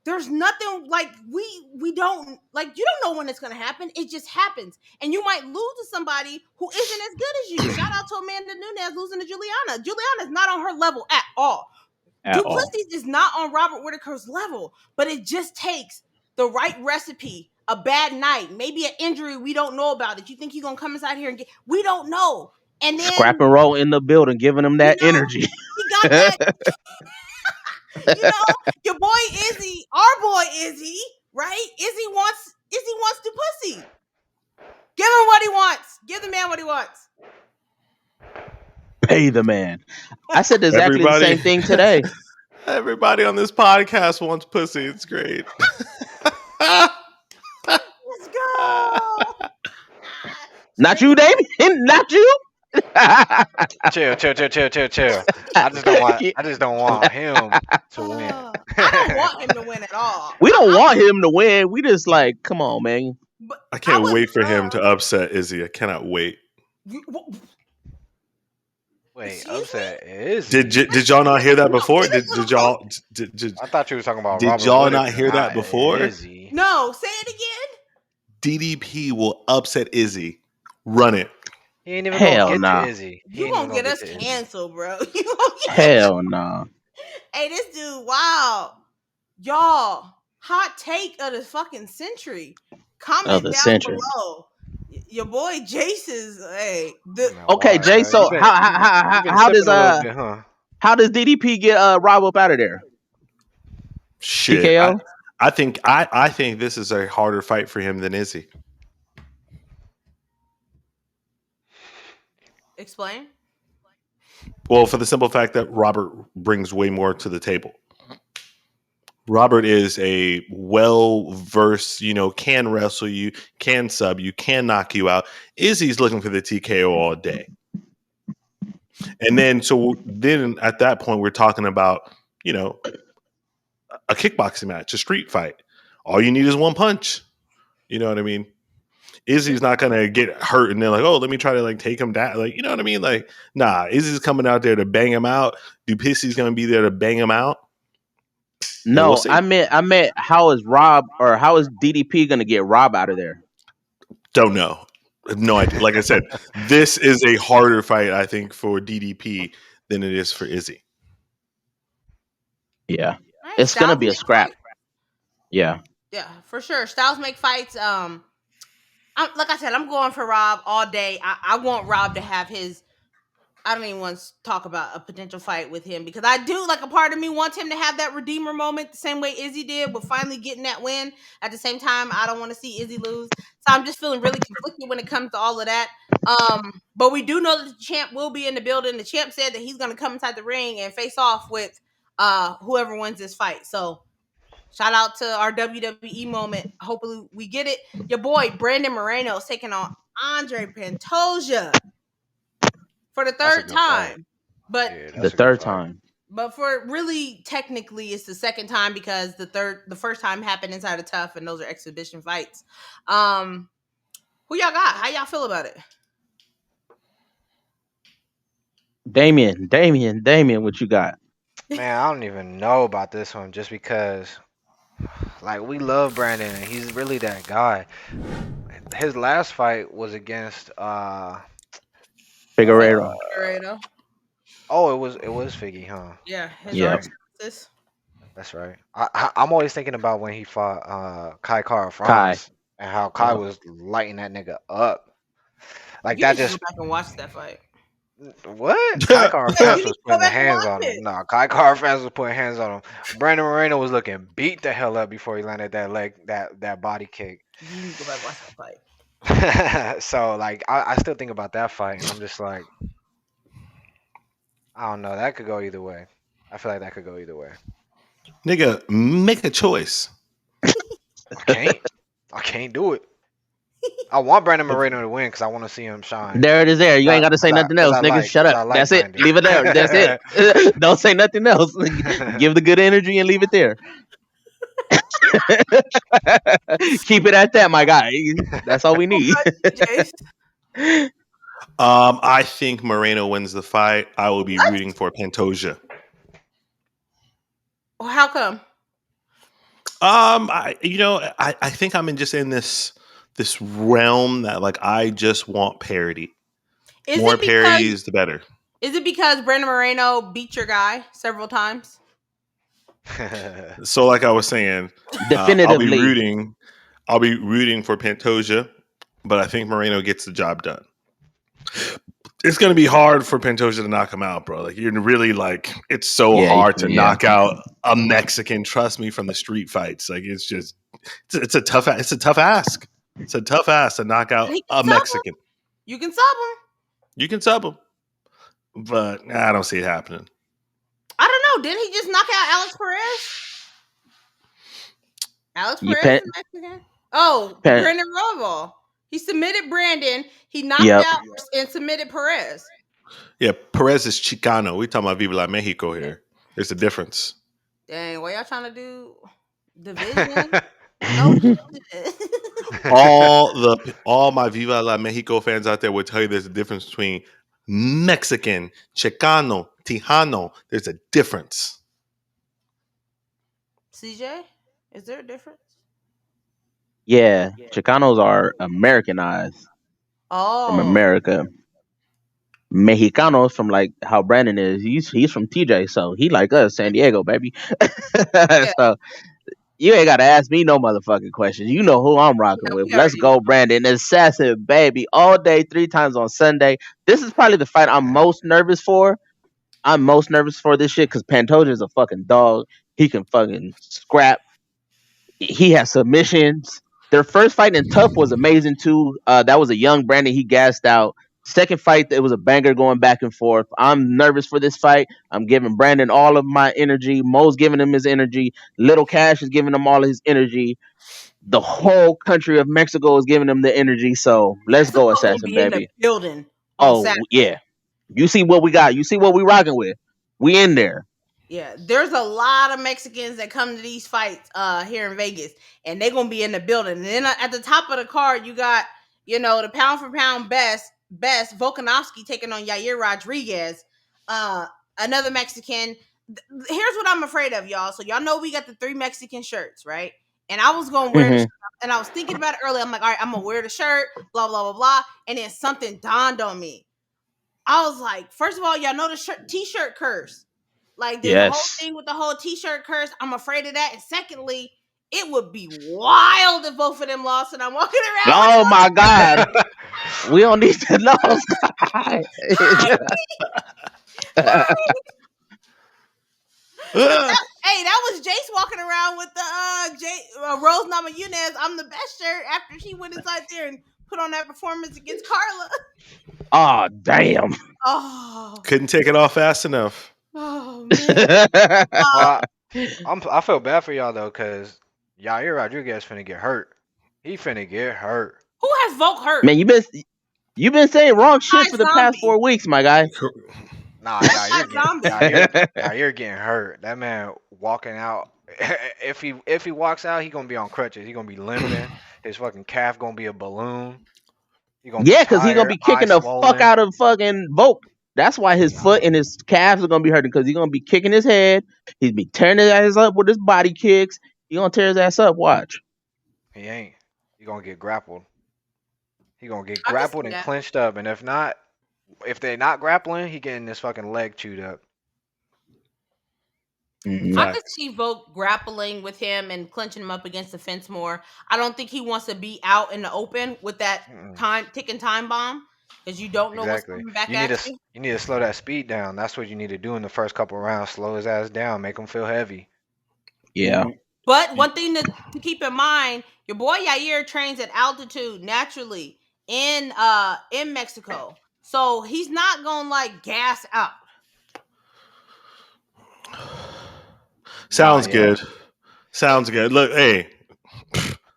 there's nothing like we don't like. You don't know when it's gonna happen. It just happens, and you might lose to somebody who isn't as good as you. Shout out to Amanda Nunes losing to Juliana. Juliana's not on her level at all. Du Plessis is not on Robert Whittaker's level, but it just takes the right recipe, a bad night, maybe an injury we don't know about. That you think he's gonna come inside here and get? We don't know. And then
scrap and roll in the building, giving him that energy.
He got that. Your boy Izzy, our boy Izzy, right? Izzy wants Du Plessis. Give him what he wants. Give the man what he wants.
Pay the man. I said exactly the same thing today.
Everybody on this podcast wants pussy. It's great.
Let's go.
Not you, Damien. Not you. Chill. I just don't want him to win.
I don't want him to win at all.
We don't want him to win. We just like, come on, man.
I can't wait for him to upset Izzy. I cannot wait.
Wait, upset Izzy.
Did y'all not hear that before? Did y'all?
I thought you were talking about.
Did
Robert
y'all
Whittaker,
not hear that before?
Izzy.
No, say it again.
DDP will upset Izzy. Run it.
He ain't even gonna get to Izzy.
You gonna get us canceled, bro.
Hell no.
Hey, this dude, wow. Y'all, hot take of the fucking century. Comment down below. Your boy Jace is
okay, Jay. So how does DDP get Rob up out of there?
Shit. TKO? I think this is a harder fight for him than Izzy.
Explain.
Well, for the simple fact that Robert brings way more to the table. Robert is a well-versed, can wrestle you, can sub you, can knock you out. Izzy's looking for the TKO all day. And then at that point, we're talking about, a kickboxing match, a street fight. All you need is one punch. You know what I mean? Izzy's not going to get hurt and they're like, oh, let me try to take him down. You know what I mean? Nah, Izzy's coming out there to bang him out. Du Plessis going to be there to bang him out.
No, we'll I meant how is DDP going to get Rob out of there?
Don't know. No idea. Like I said, this is a harder fight, I think, for DDP than it is for Izzy.
Yeah,
Right,
it's gonna
Styles
be a
make
scrap.
fights.
Yeah,
Yeah, for sure. Styles make fights. Like I said, I'm going for Rob all day. I want Rob to have his. I don't even want to talk about a potential fight with him because I do, like, a part of me wants him to have that redeemer moment the same way Izzy did with finally getting that win. At the same time, I don't want to see Izzy lose. So I'm just feeling really conflicted when it comes to all of that. But we do know that the champ will be in the building. The champ said that he's going to come inside the ring and face off with whoever wins this fight. So shout out to our WWE moment. Hopefully we get it. Your boy Brandon Moreno is taking on Andre Pantoja for the
That's a
third
good fight.
time. But
Yeah,
the
that's a good
third
fight.
time.
for really technically it's the second time because the first time happened inside of Tough and those are exhibition fights. Who y'all got? How y'all feel about it?
Damien, what you got?
Man, I don't even know about this one just because, like, we love Brandon and he's really that guy. His last fight was against
Figueredo.
Figueredo.
oh, it was Figgy, huh?
Yeah, his
That's
Yeah.
right.
arms.
That's right. I'm always thinking about when he fought Kai Kara
Kai.
France and how Kai
Uh,
was lighting that nigga up. Like
You
that
need to go
just
back and watch that fight.
what? Kai Kara
Yeah,
France
you need
was
to go
putting the
back and
hands
watch
on him.
it.
No, Kai Kara France was putting hands on him. Brandon Moreno was looking beat the hell up before he landed that leg that body kick.
You need to go back and watch that fight.
So like I still think about that fight and I'm just like I don't know, that could go either way. I feel like that could go either way.
Nigga, make a choice.
I can't. I can't do it. I want Brandon Moreno to win because I want to see him shine.
there it is. There, you ain't got to say nothing else, nigga. Shut up. That's it.
Brandon.
Leave it there. That's it. Don't say nothing else. Give the good energy and leave it there. Keep it at that, my guy. That's all we need.
I think Moreno wins the fight. I will be rooting for Pantoja.
Well, how come?
I think I'm in this realm that like I just want parity.
Is
More
it because
parity is the better.
is it because Brandon Moreno beat your guy several times?
So like I was saying,
Definitively.
I'll be rooting for Pantoja, but I think Moreno gets the job done. It's gonna be hard for Pantoja to knock him out, bro. Like you're really like it's so
Yeah,
hard to
yeah.
knock out a Mexican. Trust me, from the street fights, like it's a tough ask. It's a tough ass to knock out
He can
a
sub him.
Mexican.
You can sub him.
You can sub him, but I don't see it happening.
I don't know. Didn't he just knock out Alex Perez? Alex
You
Perez
pen-
is Mexican. Oh,
pen-
Brandon Royval. He submitted Brandon. He knocked
Yep.
out and submitted Perez.
Yeah, Perez is Chicano. We talking about Viva la Mexico here. There's a difference.
Dang, what y'all trying to do? Division? No.
All my Viva la Mexico fans out there will tell you there's a difference between Mexican, Chicano, Tejano. There's a difference.
CJ, is there a difference?
Yeah, Chicanos are Americanized from
Oh,
America. Mexicanos from like how Brandon is. He's from TJ, so he like us, San Diego, baby. So you ain't gotta ask me no motherfucking questions. You know who I'm rocking with.
we
Let's
already
go, Brandon. Assassin, baby, all day, 3 times on Sunday. This is probably the fight I'm most nervous for. I'm most nervous for this shit because Pantoja is a fucking dog. He can fucking scrap. He has submissions. Their first fight in Tough was amazing too. That was a young Brandon. He gassed out. Second fight, it was a banger going back and forth. I'm nervous for this fight. I'm giving Brandon all of my energy. Mo's giving him his energy. Little Cash is giving him all his energy. The whole country of Mexico is giving him the energy. So let's go,
Mexico's gonna
Assassin,
be in the
baby.
building on
Oh
Saturday.
yeah, you see what we got. You see what we rocking with. We in there.
Yeah, there's a lot of Mexicans that come to these fights here in Vegas, and they're gonna be in the building. And then at the top of the card, you got the pound for pound best Volkanovski taking on Yair Rodriguez, another Mexican. Here's what I'm afraid of, y'all. So y'all know we got the 3 Mexican shirts, right? And I was gonna wear the shirt, and I was thinking about it earlier. I'm like, all right, I'm gonna wear the shirt, blah blah blah blah. And then something dawned on me. I was like, first of all, y'all know the t-shirt curse. Like, there's a whole
Yes.
thing with the whole t-shirt curse. I'm afraid of that. And secondly, it would be wild if both of them lost and I'm walking around with
Oh my God. We don't need to know, Sky.
Hey, that was Jace walking around with the Rose Namajunas I'm the best shirt after she went inside there and put on that performance against Carla.
Oh, damn.
Oh,
Couldn't take it off fast enough.
oh man.
Well, I feel bad for y'all though, cause Yair Rodriguez finna get hurt. He finna get hurt.
Who has Volk hurt?
Man, you've been saying wrong shit for the past
Zombie.
4 weeks, my guy.
Nah,
That's zombie.
Yair getting hurt. That man walking out. If he walks out, he gonna be on crutches. He gonna be limping. His fucking calf gonna be a balloon. He gonna
Yeah,
be
because he's gonna
tired,
be kicking
eyes
the
swollen.
fuck out of fucking Volk. That's why his foot and his calves are gonna be hurting, because he's gonna be kicking his head. He's be tearing his ass up with his body kicks. He gonna tear his ass up. Watch.
He ain't. He gonna get grappled. He gonna get
I can
grappled
see
and
that.
clinched up. And if they're not grappling, he getting his fucking leg chewed up.
Mhm.
I could see Volk grappling with him and clinching him up against the fence more. I don't think he wants to be out in the open with that ticking time bomb, because you don't know
Exactly.
what's coming back
You
at
need to
you.
you need to slow that speed down. That's what you need to do in the first couple rounds. Slow his ass down. Make him feel heavy.
Yeah.
But one thing to keep in mind, your boy Yair trains at altitude naturally in Mexico. So he's not gonna like gas out.
Sounds
Nah,
good. Sounds good. Look, hey,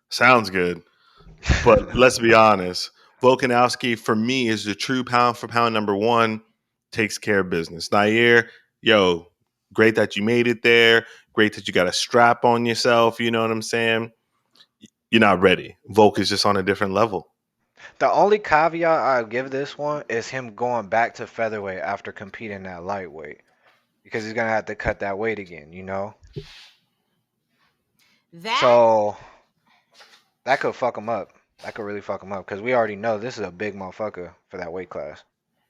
sounds good. But let's be honest. Volkanovski, for me, is the true pound for pound number one. Takes care of business. Nair, yo, great that you made it there. Great that you got a strap on yourself. You know what I'm saying? You're not ready. Volk is just on a different level.
The only caveat I give this one is him going back to featherweight after competing at lightweight, because he's gonna have to cut that weight again. You know. So that could fuck him up. That could really fuck him up, because we already know this is a big motherfucker for that weight class.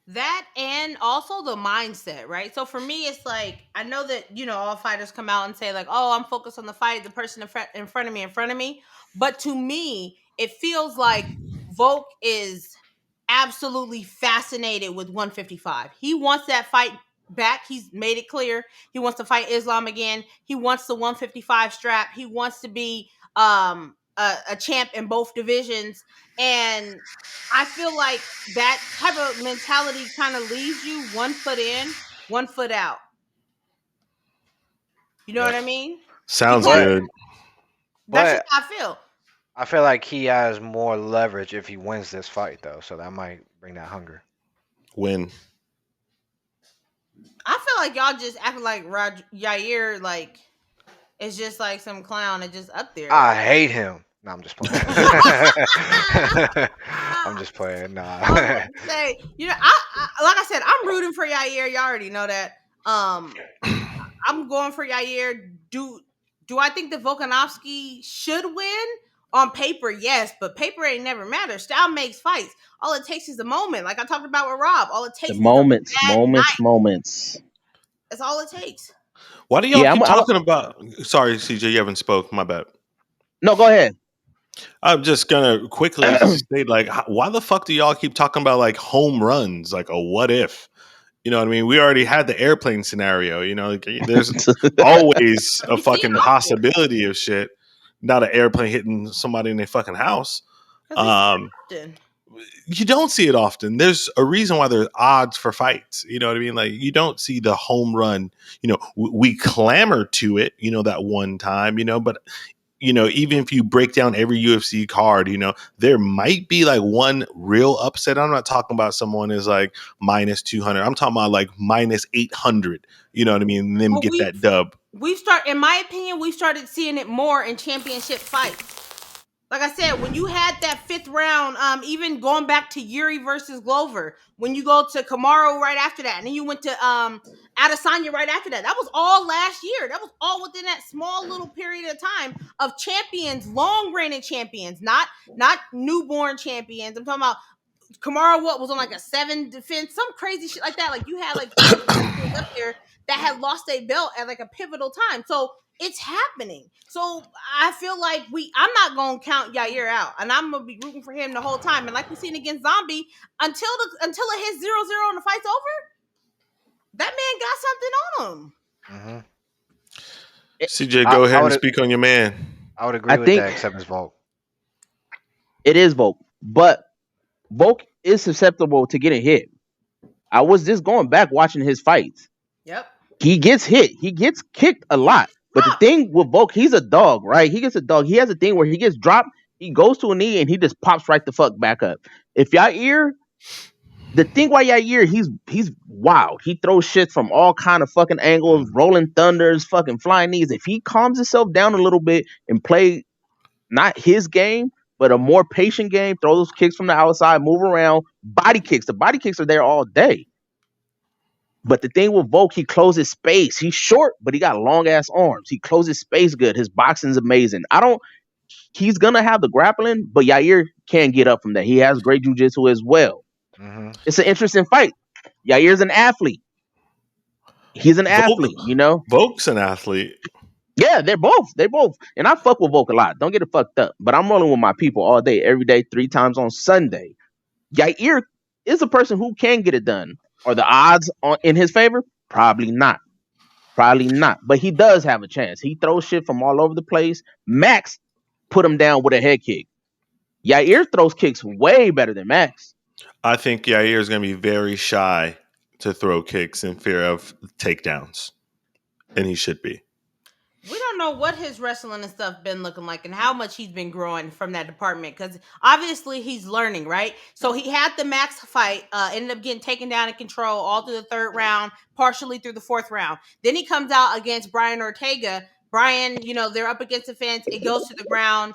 That and also the mindset, right? So for me, it's like, I know that, all fighters come out and say like, oh, I'm focused on the fight, the person in front of me. But to me, it feels like Volk is absolutely fascinated with 155. He wants that fight back. He's made it clear. He wants to fight Islam again. He wants the 155 strap. He wants to be a champ in both divisions. And I feel like that type of mentality kind of leaves you 1 foot in, 1 foot out. You know what I mean?
Sounds
Because
good.
that's
But
just how I feel.
I feel like he has more leverage if he wins this fight, though. So that might bring that hunger.
Win.
I feel like y'all just acting like Yair, like, it's just like some clown and just up there.
I hate him. No, I'm just playing. I'm just playing. Nah.
I was about to say, I like I said, I'm rooting for Yair. Y'all already know that. I'm going for Yair. Do I think that Volkanovski should win? On paper, yes, but paper ain't never matter. Style makes fights. All it takes is a moment, like I talked about with Rob. All it takes
The
is
moments,
a bad night.
moments.
That's all it takes.
Why do y'all
Yeah,
keep
I'm-
talking about? Sorry, CJ, you haven't spoke. My bad.
No, go ahead.
I'm just gonna quickly state, like, why the fuck do y'all keep talking about like home runs, like a what if? You know what I mean? We already had the airplane scenario. You know, like, there's always a
We see it
fucking
often.
possibility of shit. Not an airplane hitting somebody in their fucking house.
'Cause we see it often.
You don't see it often. There's a reason why there's odds for fights. You know what I mean? Like, you don't see the home run. You know, we clamor to it, you know, that one time, you know, but you know, even if you break down every UFC card, you know, there might be like one real upset. I'm not talking about someone is like minus 200. I'm talking about like minus 800. You know what I mean? And then
Well,
get that dub.
in my opinion, we started seeing it more in championship fights. Like I said, when you had that 5th round, even going back to Yuri versus Glover, when you go to Kamaru right after that, and then you went to Adesanya right after that, that was all last year. That was all within that small little period of time of champions, long reigning champions, not newborn champions. I'm talking about Kamara was on like a 7 defense, some crazy shit like that. Like you had like 4 fighters up there that had lost a belt at like a pivotal time. So it's happening. So I feel like I'm not gonna count Yair out, and I'm gonna be rooting for him the whole time. And like we seen against Zombie, until it hits 0-0 and the fight's over, that man got something on him.
CJ, go ahead and speak on your man.
I would agree with that, except it's Volk.
It is Volk, but Volk is susceptible to getting hit. I was just going back watching his fights.
Yep.
He gets hit. He gets kicked a lot. But the thing with Volk, he's a dog, right? He gets a dog. He has a thing where he gets dropped, he goes to a knee, and he just pops right the fuck back up. If Yair, the thing why Yair, he's wild. He throws shit from all kind of fucking angles, rolling thunders, fucking flying knees. If he calms himself down a little bit and play not his game, but a more patient game, throw those kicks from the outside, move around, body kicks. The body kicks are there all day. But the thing with Volk, he closes space. He's short, but he got long ass arms. He closes space good. His boxing's amazing. He's gonna have the grappling, but Yair can get up from that. He has great jiu-jitsu as well. Mm-hmm. It's an interesting fight. Yair's an athlete. He's an athlete, you know.
Volk's an athlete.
Yeah, they're both. And I fuck with Volk a lot. Don't get it fucked up. But I'm rolling with my people all day, every day, 3 times on Sunday. Yair is a person who can get it done. Are the odds in his favor? Probably not. But he does have a chance. He throws shit from all over the place. Max put him down with a head kick. Yair throws kicks way better than Max.
I think Yair is going to be very shy to throw kicks in fear of takedowns. And he should be.
We don't know what his wrestling and stuff been looking like and how much he's been growing from that department, because obviously he's learning, right? So he had the Max fight, ended up getting taken down in control all through the 3rd round, partially through the 4th round. Then he comes out against Brian Ortega. Brian, they're up against the fence. It goes to the ground.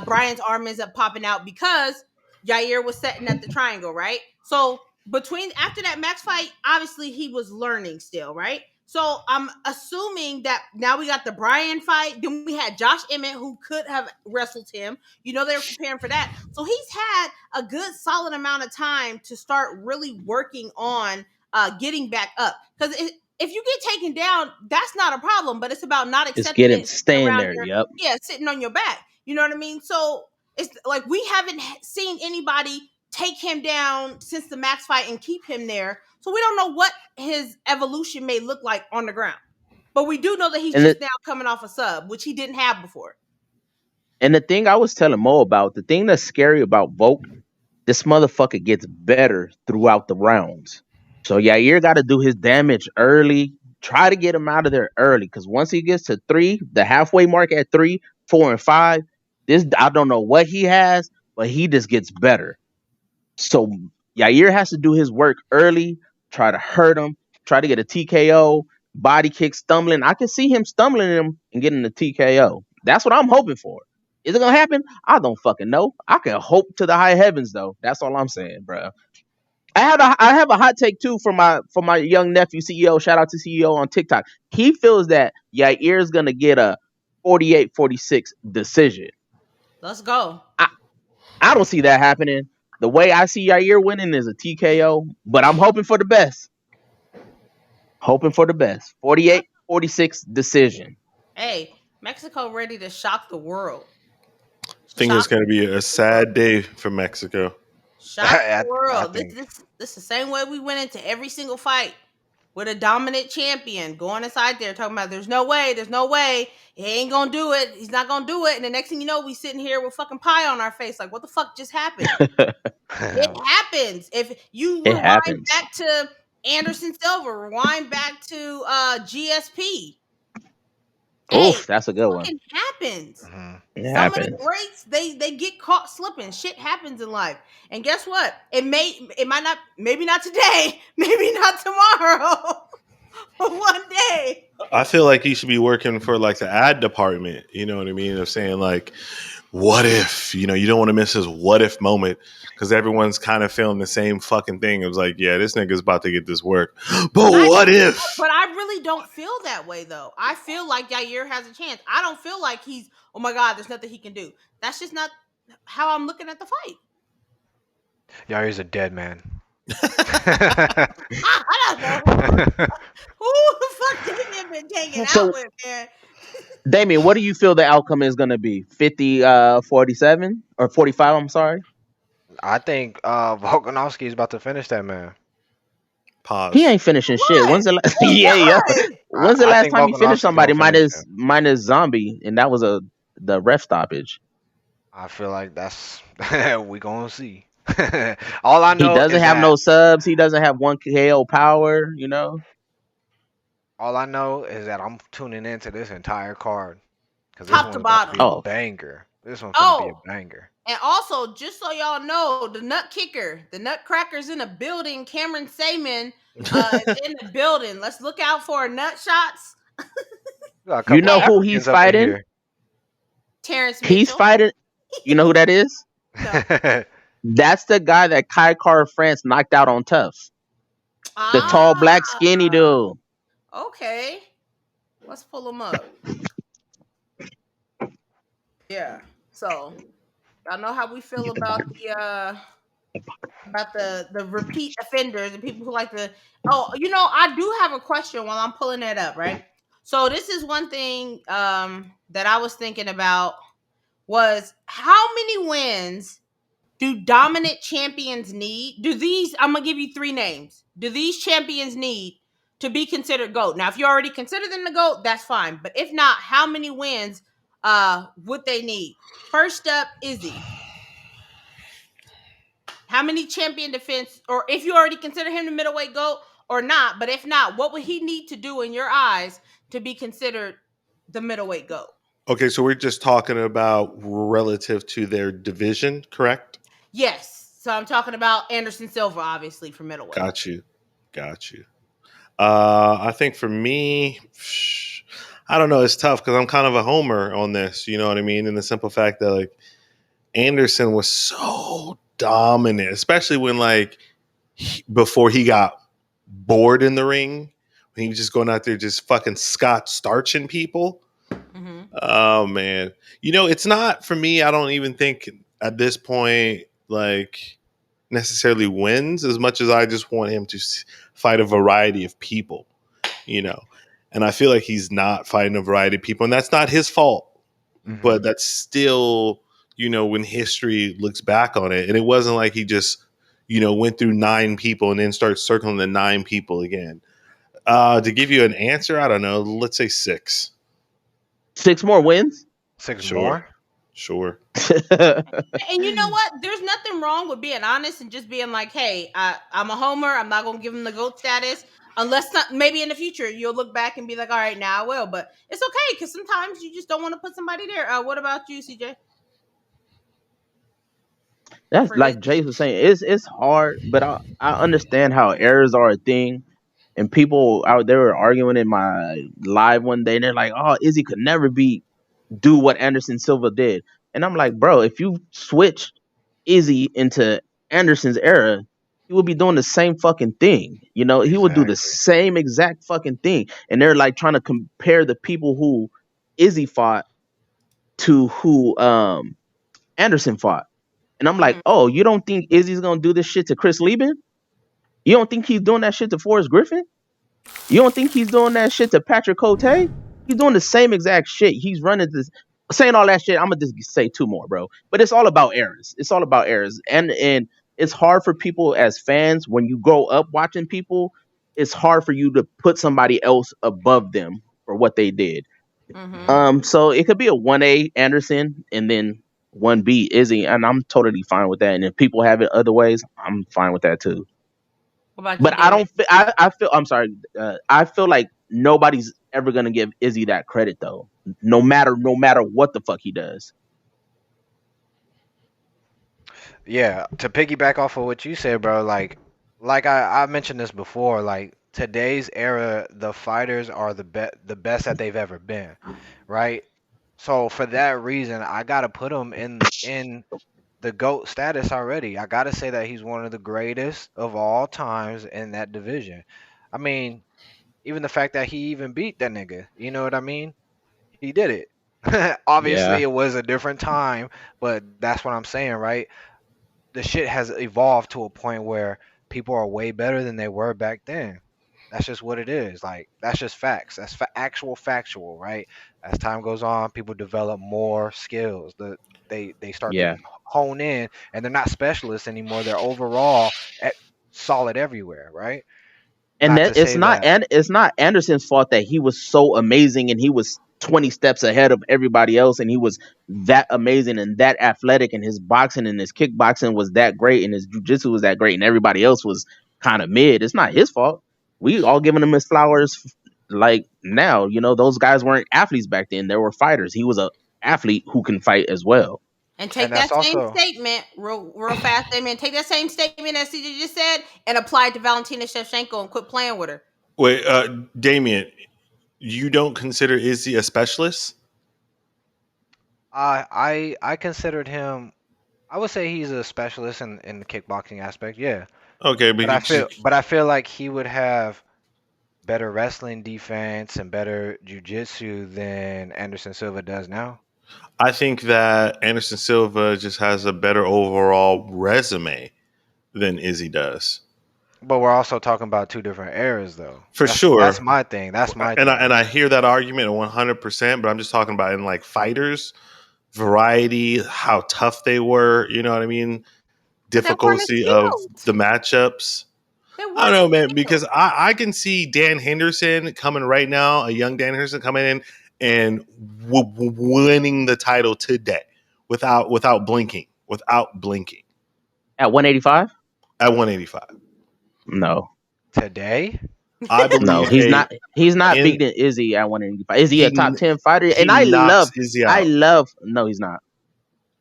Brian's arm ends up popping out because Yair was setting at the triangle, right? So after that Max fight, obviously he was learning still, right? So I'm assuming that now we got the Brian fight. Then we had Josh Emmett, who could have wrestled him. They were preparing for that. So he's had a good solid amount of time to start really working on getting back up. Because if you get taken down, that's not a problem. But it's about not accepting it.
Staying there, yep.
Yeah, sitting on your back. You know what I mean? So it's like we haven't seen anybody take him down since the Max fight and keep him there. So we don't know what his evolution may look like on the ground. But we do know that he's now coming off a sub, which he didn't have before.
And the thing I was telling Mo about, the thing that's scary about Volk, this motherfucker gets better throughout the rounds. So Yair got to do his damage early. Try to get him out of there early. Because once he gets to 3, the halfway mark at 3, 4, and 5, I don't know what he has, but he just gets better. So Yair has to do his work early. Try to hurt him, try to get a TKO, body kick, stumbling. I can see him stumbling him and getting the TKO. That's what I'm hoping for. Is it going to happen? I don't fucking know. I can hope to the high heavens, though. That's all I'm saying, bro. I have a hot take, too, for my young nephew, CEO. Shout out to CEO on TikTok. He feels that Yair is going to get a 48-46 decision.
Let's go.
I don't see that happening. The way I see Yair winning is a TKO, but I'm hoping for the best. 48-46 decision.
Hey, Mexico ready to shock the world.
I think it's going to be a sad day for Mexico.
Shock the world. This is the same way we went into every single fight with a dominant champion going inside there talking about there's no way. He ain't going to do it. He's not going to do it. And the next thing you know, we sitting here with fucking pie on our face. Like, what the fuck just happened? It happens. If you rewind back to Anderson Silva, rewind back to GSP.
Oh, that's a good one.
It happens.
Mm-hmm.
Some of the greats, they get caught slipping. Shit happens in life. And guess what? It might not, maybe not today, maybe not tomorrow. One day.
I feel like he should be working for like the ad department. You know what I mean? Of saying like, what if? You don't want to miss his what if moment because everyone's kind of feeling the same fucking thing. It was like, yeah, this nigga's about to get this work. But what if?
But I really don't feel that way though. I feel like Yair has a chance. I don't feel like he's, oh my God, there's nothing he can do. That's just not how I'm looking at the fight.
Yair's a dead man.
I don't know who the fuck Damien been hanging out
So,
with, man.
Damien, what do you feel the outcome is going to be? 50, 47 or 45? I'm sorry.
I think Volkanovski is about to finish that man.
He
Pause.
ain't finishing shit.
What?
When's the yeah, yeah.
What?
When's the
I
last
think
time he finished
Volkanovski
somebody
gonna finish him.
minus Zombie, and that was the ref stoppage.
I feel like that's we gonna see. All I
He
know
doesn't
is
have
that
no subs. He doesn't have one KO power. You know.
I'm tuning into this entire card because this
Top to
one's about to
bottom.
be a
Oh,
banger. This one's gonna be a
Oh,
banger.
and also, just so y'all know, the nut kicker, the nutcracker's in the building. Cameron Saman is in the building. Let's look out for nut shots.
We got a
you
couple
know
And
who he's
Africans up in
fighting?
here.
Terrence
He's
Mitchell.
fighting. You know who that is?
No.
That's the guy that Kai Car France knocked out on Tough. The tall, black, skinny
Ah,
dude.
okay. Let's pull him up. Yeah. So y'all know how we feel about the repeat offenders and people who like to. Oh, I do have a question while I'm pulling that up, right? So this is one thing that I was thinking about was how many wins do dominant champions need? I'm gonna give you three names. Do these champions need to be considered GOAT? Now, if you already consider them the GOAT, that's fine. But if not, how many wins would they need? First up, Izzy. How many champion defense, or if you already consider him the middleweight GOAT or not, but if not, what would he need to do in your eyes to be considered the middleweight GOAT?
Okay, so we're just talking about relative to their division, correct?
Yes. So I'm talking about Anderson Silva, obviously, for middleweight.
Got you. Got you. I think for me, I don't know. It's tough because I'm kind of a homer on this. You know what I mean? In the simple fact that like Anderson was so dominant, especially when before he got bored in the ring, when he was just going out there just fucking Scott starching people.
Mm-hmm.
Oh man, it's not for me. I don't even think at this point like necessarily wins as much as I just want him to fight a variety of people, and I feel like he's not fighting a variety of people, and that's not his fault, but that's still, when history looks back on it, and it wasn't like he just, went through 9 people and then started circling the 9 people again. To give you an answer, I don't know. Let's say 6.
6 more wins.
6
Sure.
more.
Sure.
And you know what? There's nothing wrong with being honest and just being like, hey, I'm a homer. I'm not going to give him the GOAT status. Unless maybe in the future you'll look back and be like, all right, now I will. But it's okay because sometimes you just don't want to put somebody there. What about you, CJ?
That's
For
like
Izzy?
Jace was saying. It's hard, but I understand how errors are a thing. And people out there were arguing in my live one day, and they're like, "Oh, Izzy could never do what Anderson Silva did." And I'm like, bro, if you switch Izzy into Anderson's era, he would be doing the same fucking thing. He would do the
Exactly.
same exact fucking thing. And they're like trying to compare the people who Izzy fought to who Anderson fought. And I'm like,
Mm-hmm.
oh, you don't think Izzy's gonna do this shit to Chris Lieben? You don't think he's doing that shit to Forrest Griffin? You don't think he's doing that shit to Patrick Cote? He's doing the same exact shit. He's running this, saying all that shit. I'm gonna just say 2 more, bro. But it's all about errors. It's all about errors, and it's hard for people as fans when you grow up watching people. It's hard for you to put somebody else above them for what they did.
Mm-hmm.
So it could be a 1A Anderson and then 1B Izzy, and I'm totally fine with that. And if people have it other ways, I'm fine with that too.
What about you,
But I
Damien?
don't. I feel. I'm sorry. I feel like nobody's ever gonna give Izzy that credit though. No matter what the fuck he does.
Yeah, to piggyback off of what you said, bro, like I mentioned this before, like today's era, the fighters are the best that they've ever been, right? So for that reason, I gotta put him in the GOAT status already. I gotta say that he's one of the greatest of all times in that division. I mean, even the fact that he even beat that nigga, you know what I mean? He did it. Obviously,
Yeah.
it was a different time, but that's what I'm saying, right? the shit has evolved to a point where people are way better than they were back then. That's just what it is. Like that's just facts. That's actual factual, right? As time goes on, people develop more skills. They start to
Yeah.
hone in, and they're not specialists anymore. They're overall at, solid everywhere, right?
And
Not
that
to say that.
it's not Anderson's fault that he was so amazing and he was 20 steps ahead of everybody else and he was that amazing and that athletic and his boxing and his kickboxing was that great and his jiu-jitsu was that great and everybody else was kind of mid. It's not his fault. We all giving him his flowers like now, those guys weren't athletes back then. They were fighters. He was a athlete who can fight as well.
And
And
take
that's
that same
also
statement, real fast, statement. Take that same statement that CJ just said and apply it to Valentina Shevchenko and quit playing with her.
Wait, Damien, you don't consider Izzy a specialist?
I considered him. I would say he's a specialist in the kickboxing aspect. Yeah,
Okay, but
but I feel like he would have better wrestling defense and better jujitsu than Anderson Silva does now.
I think that Anderson Silva just has a better overall resume than Izzy does.
But we're also talking about two different eras, though.
For
That's
sure.
my thing. That's my
And
thing.
I hear that argument 100%, but I'm just talking about in like fighters, variety, how tough they were, you know what I mean?
They weren't as
Difficulty of
skilled.
the matchups.
They
I don't
weren't
know,
as
man,
skilled.
because I can see Dan Henderson coming right now, a young Dan Henderson coming in and winning the title today without blinking,
At 185?
at 185.
No.
Today,
I
No,
believe
he's not
in
beating Izzy at 185. Izzy a top
he
10 fighter
he
and
knocks Izzy out.
no he's not.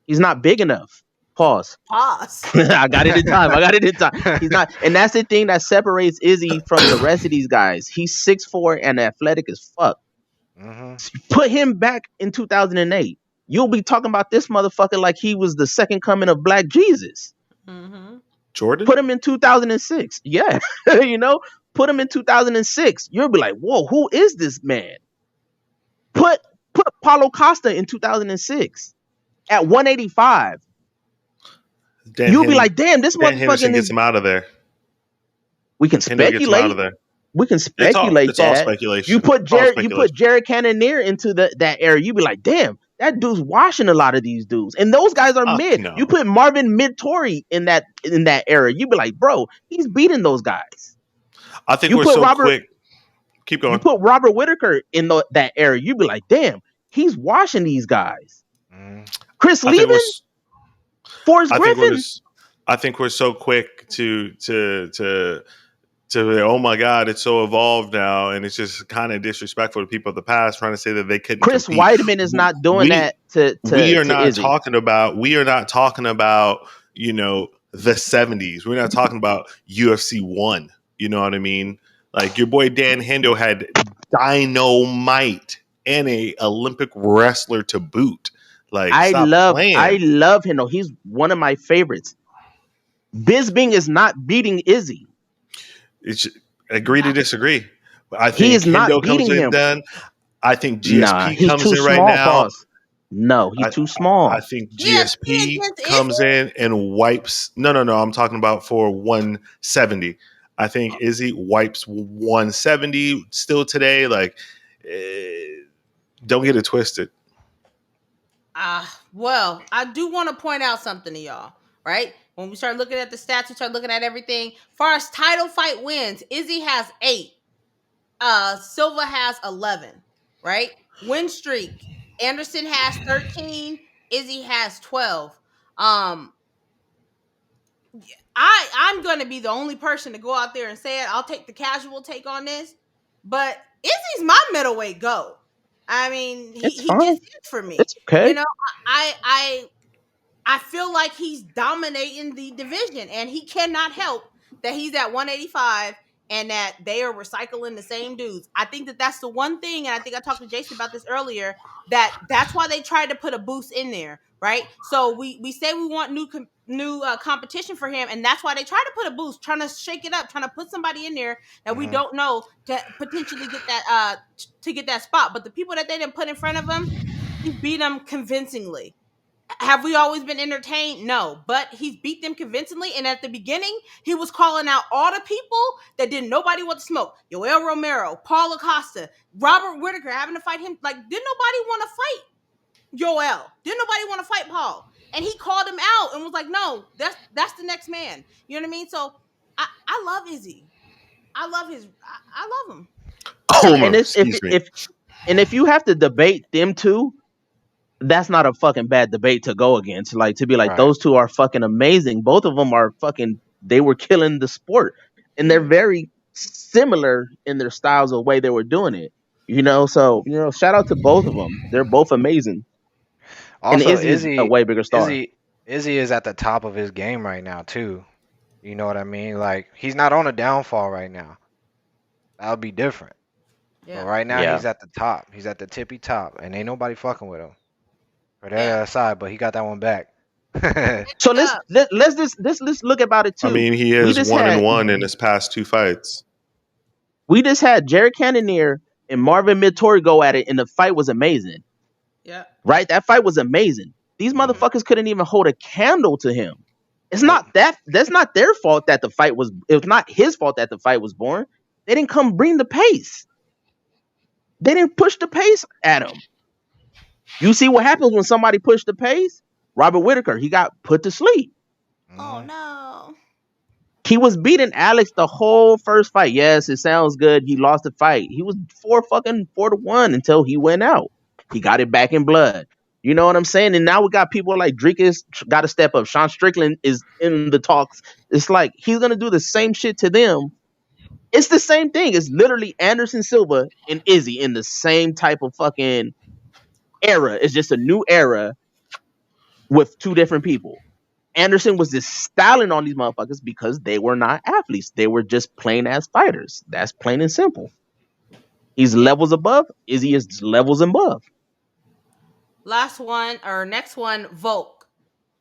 He's not big enough. Pause.
Pause.
I got it in time. He's not, and that's the thing that separates Izzy from the rest of these guys. He's 6'4" and athletic as fuck.
hmm
Put him back in 2008. You'll be talking about this motherfucker like he was the second coming of Black Jesus.
Mm-hmm.
Jordan?
Put him in 2006. Yeah. Put him in 2006. You'll be like, whoa, who is this man? Put Paulo Costa in 2006 at 185. You'll be like, damn, this
Dan Henderson
motherfucking
gets
is.
him out of there.
We can
Hendo gets him out
speculate.
of there.
We can speculate
It's all
that.
speculation.
You put
It's all
Jared Cannonier into that area. You be like, damn, that dude's washing a lot of these dudes, and those guys are mid.
no.
You put Marvin Mid-Tory in that era. You be like, bro, he's beating those guys.
I think
You
we're
put
so
Robert-
quick. Keep going.
You put Robert Whittaker in that area. You be like, damn, he's washing these guys. Chris
I think
Leben, Forrest Griffin.
I think we're so quick to oh my god, it's so evolved now, and it's just kind of disrespectful to people of the past trying to say that they couldn't.
Chris
compete.
Weidman is not doing that to
we are not
Izzy.
talking about the 70s. We're not talking about UFC 1. You know what I mean? Like your boy Dan Hendo had dynamite and a Olympic wrestler to boot. Like
I love him though. He's one of my favorites. Bisping is not beating Izzy.
It's agree to disagree. I think
He is not
Hendo
beating
comes in
him.
done. I think GSP
he's
comes
too
in right
small,
now.
Pause. No, he's too small.
I think
GSP
GSP
against
comes in and wipes. No. I'm talking about for 170. I think Izzy wipes 170 still today. Like, don't get it twisted.
Well, I do want to point out something to y'all, right? When we start looking at the stats, we start looking at everything. Far as title fight wins, Izzy has 8. Silva has 11, right? Win streak. Anderson has 13. Izzy has 12. I'm going to be the only person to go out there and say it. I'll take the casual take on this, but Izzy's my middleweight GOAT. I mean, he just is for me.
It's okay.
You know, I feel like he's dominating the division, and he cannot help that he's at 185 and that they are recycling the same dudes. I think that that's the one thing, and I think I talked to Jason about this earlier, that's why they tried to put a boost in there, right? So we say we want new competition for him, and that's why they try to put a boost, trying to shake it up, trying to put somebody in there that we don't know to potentially get that spot. But the people that they didn't put in front of him, he beat them convincingly. Have we always been entertained? No, but he's beat them convincingly. And at the beginning, he was calling out all the people that didn't nobody want to smoke. Yoel Romero, Paul Acosta, Robert Whittaker having to fight him. Like, didn't nobody want to fight Yoel? Didn't nobody want to fight Paul? And he called him out and was like, "No, that's the next man." You know what I mean? So I love Izzy. I love I love him.
Homer,
And
excuse me.
if you have to debate them two, that's not a fucking bad debate to go against. Like, to be like,
Right.
those two are fucking amazing. Both of them are fucking, they were killing the sport. And they're very similar in their styles of way they were doing it. You know, so, you know, shout out to both of them. They're both amazing. And
Also,
Izzy is a way bigger star.
Izzy is at the top of his game right now too. You know what I mean? Like, he's not on a downfall right now. That would be different.
Yeah.
But right now
Yeah.
he's at the top. He's at the tippy top, and ain't nobody fucking with him. For that
Yeah.
aside, but he got that one back.
So let's look about it too.
I mean, he
We
is
just
1-1 in his past 2 fights.
We just had Jared Cannonier and Marvin Mittori go at it, and the fight was amazing.
Yeah.
Right? That fight was amazing. These motherfuckers couldn't even hold a candle to him. It's not that's not their fault that the fight was, it's not his fault that the fight was born. They didn't come bring the pace. They didn't push the pace at him. You see what happens when somebody pushed the pace? Robert Whittaker, he got put to sleep.
Oh no.
He was beating Alex the whole first fight. Yes, it sounds good. He lost the fight. He was 4-1 until he went out. He got it back in blood. You know what I'm saying? And now we got people like Dricus got to step up. Sean Strickland is in the talks. It's like he's gonna do the same shit to them. It's the same thing. It's literally Anderson Silva and Izzy in the same type of fucking era. It's just a new era with two different people. Anderson was just styling on these motherfuckers because they were not athletes. They were just plain ass fighters. That's plain and simple. He's levels above. Izzy is levels above.
Last one or next one, Volk.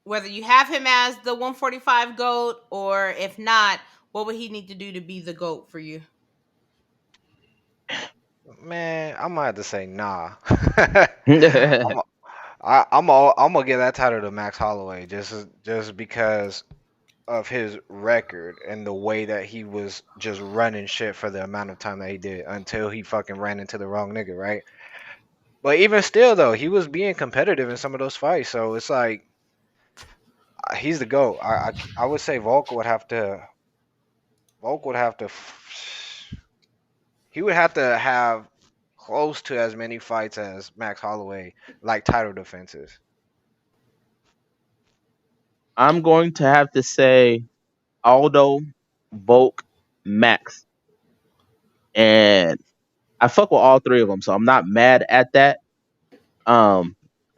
Whether you have him as the 145 GOAT or if not, what would he need to do to be the GOAT for you?
Man, I'm gonna have to say nah.
I'm
I'm gonna give that title to Max Holloway just because of his record and the way that he was just running shit for the amount of time that he did until he fucking ran into the wrong nigga, right? But even still, though, he was being competitive in some of those fights, so it's like he's the GOAT. I would say Volk would have to. He would have to have close to as many fights as Max Holloway, like title defenses.
going to have to say Aldo, Volk, Max. And I fuck with all three of them, so I'm not mad at that. Oh,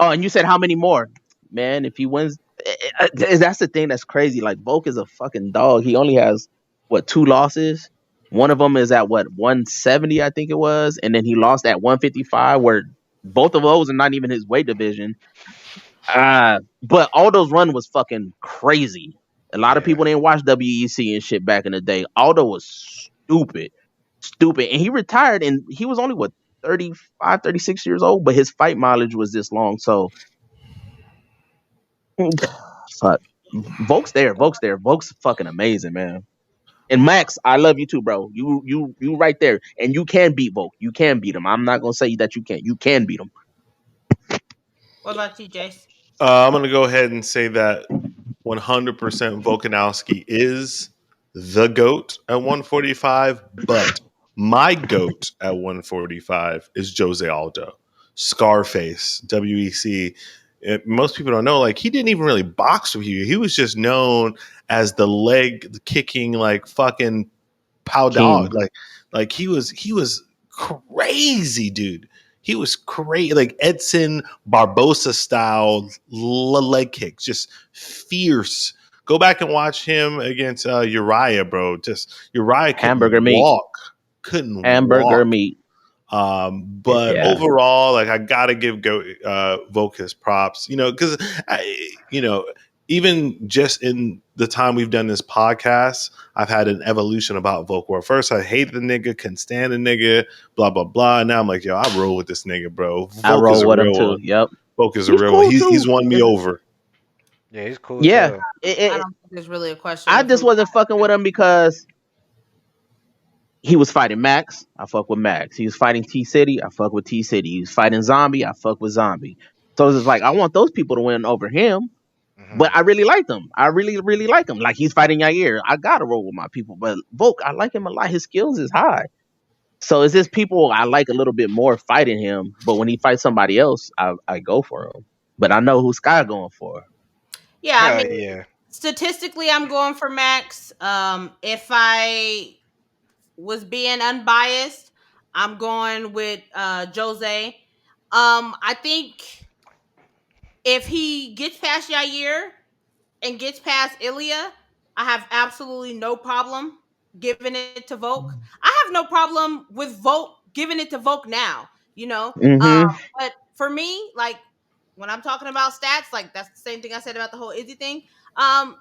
and you said how many more? Man, if he wins, that's the thing that's crazy. Like, Volk is a fucking dog. He only has, 2 losses? One of them is at 170, I think it was, and then he lost at 155, where both of those are not even his weight division. But Aldo's run was fucking crazy. A lot of people didn't watch WEC and shit back in the day. Aldo was stupid, and he retired, and he was only 35, 36 years old, but his fight mileage was this long. So, fuck. Volk's there. Volk's fucking amazing, man. And Max, I love you too, bro. You right there, and you can beat Volk. You can beat him. I'm not gonna say that you can't. You can beat him.
What about you, Jace?
I'm going to go ahead and say that 100% Volkanovski is the GOAT at 145, but my GOAT at 145 is Jose Aldo. Scarface, WEC. Most people don't know, like, he didn't even really box with you. He was just known as the leg kicking, like, fucking pow dog. Like he was crazy, dude. He was crazy, like Edson Barbosa style leg kicks, just fierce. Go back and watch him against Uriah, bro. Just Uriah couldn't walk.
Hamburger meat.
But overall, like, I gotta give Volk his props, because even just in the time we've done this podcast, I've had an evolution about Volk. Where first I hated the nigga, couldn't stand the nigga, blah blah blah. And now I'm like, yo, I roll with this nigga, bro. Volk
I roll
is a
with him
real
too.
one.
Yep.
Volk is a
He's
real one.
cool
He's
too.
won me over.
Yeah, he's cool as
Yeah,
hell.
I don't think there's really a question.
I
of
just
who.
wasn't fucking with him because he was fighting Max. I fuck with Max. He was fighting T City. I fuck with T City. He was fighting Zombie. I fuck with Zombie. So it's just like I want those people to win over him.
Hmm.
But I really like them. I really, really like him. Like he's fighting Yair. I gotta roll with my people. But Volk, I like him a lot. His skills is high. So it's just people I like a little bit more fighting him. But when he fights somebody else, I go for him. But I know who Sky going for.
Yeah, I mean,
Yeah.
statistically, I'm going for Max. If I was being unbiased, I'm going with Jose. I think if he gets past Yair and gets past Ilya, I have absolutely no problem giving it to Volk. I have no problem with Volk giving it to Volk now, you know.
Mm-hmm.
But for me, like when I'm talking about stats, like that's the same thing I said about the whole Izzy thing.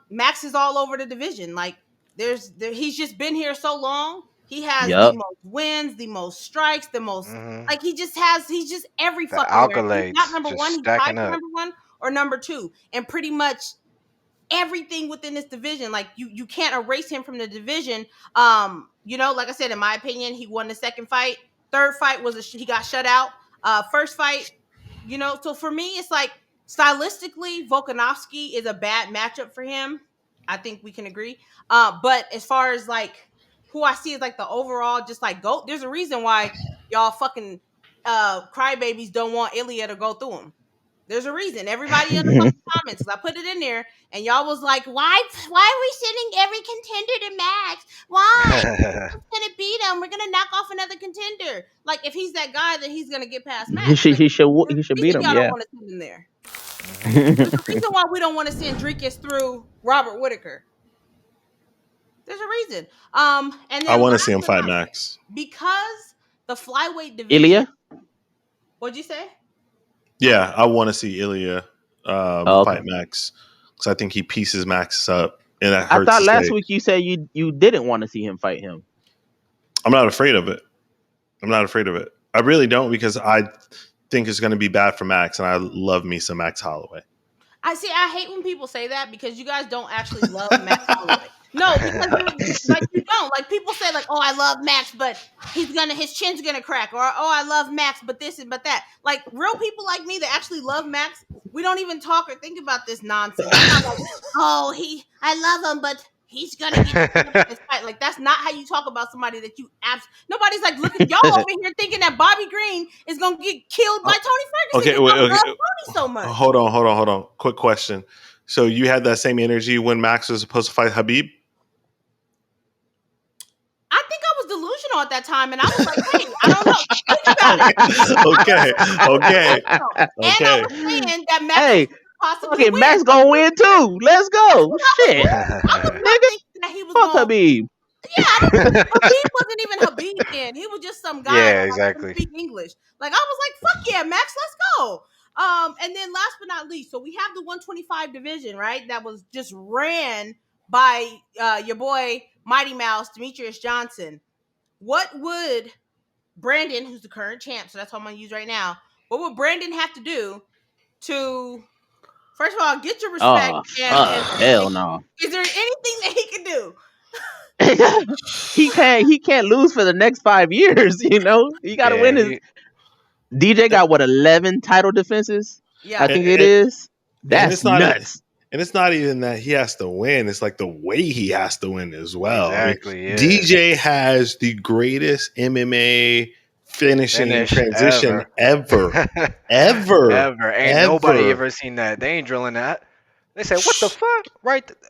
Max is all over the division. Like he's just been here so long. He has the
Yup.
most wins, the most strikes, the most
Hmm.
like he's just every
The
fucking where. If he's not
accolades
number
just
one, he's tied
stacking
for
up.
number one or number two. And pretty much everything within this division. Like you can't erase him from the division. Like I said, in my opinion, he won the second fight. Third fight was he got shut out. First fight, so for me, it's like stylistically, Volkanovski is a bad matchup for him. I think we can agree. But as far as like who I see as like the overall just like GOAT, there's a reason why y'all fucking crybabies don't want Ilya to go through him. There's a reason. Everybody in the fucking comments, 'cause I put it in there, and y'all was like, "Why are we sending every contender to Max? Why? Who's gonna beat him? We're gonna knock off another contender. Like, if he's that guy, then he's gonna get past
he
Max.
should
Like,
he should
there's
he
a
should beat
reason
him.
y'all don't
Yeah.
want to send him there.
Hmm.
There's a reason why we don't want to send Dricus through Robert Whittaker. There's a reason. And
I
then
want to
last
see him
but
fight
not least,
Max.
because the flyweight division.
Ilya.
What'd you say?
Yeah, I want to see Ilya
Oh, okay.
fight Max because I think he pieces Max up, and that
I
hurts
thought
to
last
say.
week you said you didn't want to see him fight him.
I'm not afraid of it. I'm not afraid of it. I really don't because I think it's going to be bad for Max, and I love me some Max Holloway.
I hate when people say that because you guys don't actually love Max Holloway. No, because like you don't. Like people say, like, oh, I love Max, but his chin's gonna crack, or oh, I love Max, but this and but that. Like real people like me that actually love Max, we don't even talk or think about this nonsense. We're not like, oh, I love him, but he's gonna get killed in this fight. Like that's not how you talk about somebody that you nobody's like looking y'all over here thinking that Bobby Green is gonna get killed by Tony Ferguson
Okay,
because
wait,
I love
okay.
Tony so much.
Hold on. Quick question. So you had that same energy when Max was supposed to fight Habib?
I think I was delusional at that time, and I was like, "Hey, I don't know. Think about it."
Okay.
And I was saying that Max
Hey,
could possibly
fucking
win.
Max gonna win too. Let's go. Shit,
I was not
nigga.
thinking that he was
Fuck
going.
Habib.
Yeah, I don't think Habib wasn't even Habib then. He was just some guy
Yeah,
that couldn't
exactly.
speak English. Like I was like, "Fuck yeah, Max, let's go." And then last but not least, so we have the 125 division, right? That was just ran by your boy Mighty Mouse Demetrius Johnson. What would Brandon, who's the current champ, so that's what I'm gonna use right now. What would Brandon have to do to, first of all, get your respect?
Oh
And
fuck, hell no.
is there anything that he can do?
He can't lose for the next 5 years. You know he got to
Yeah,
win his. DJ got what 11 title defenses.
Yeah,
I think
And,
it is.
and
That's
it's not
nuts.
and it's not even that he has to win, it's like the way he has to win as well.
exactly.
I mean,
Yeah.
DJ has the greatest MMA finishing and
Finish
transition
ever.
ever.
Ever. Ain't nobody ever seen that. They ain't drilling that. They said, "What the fuck?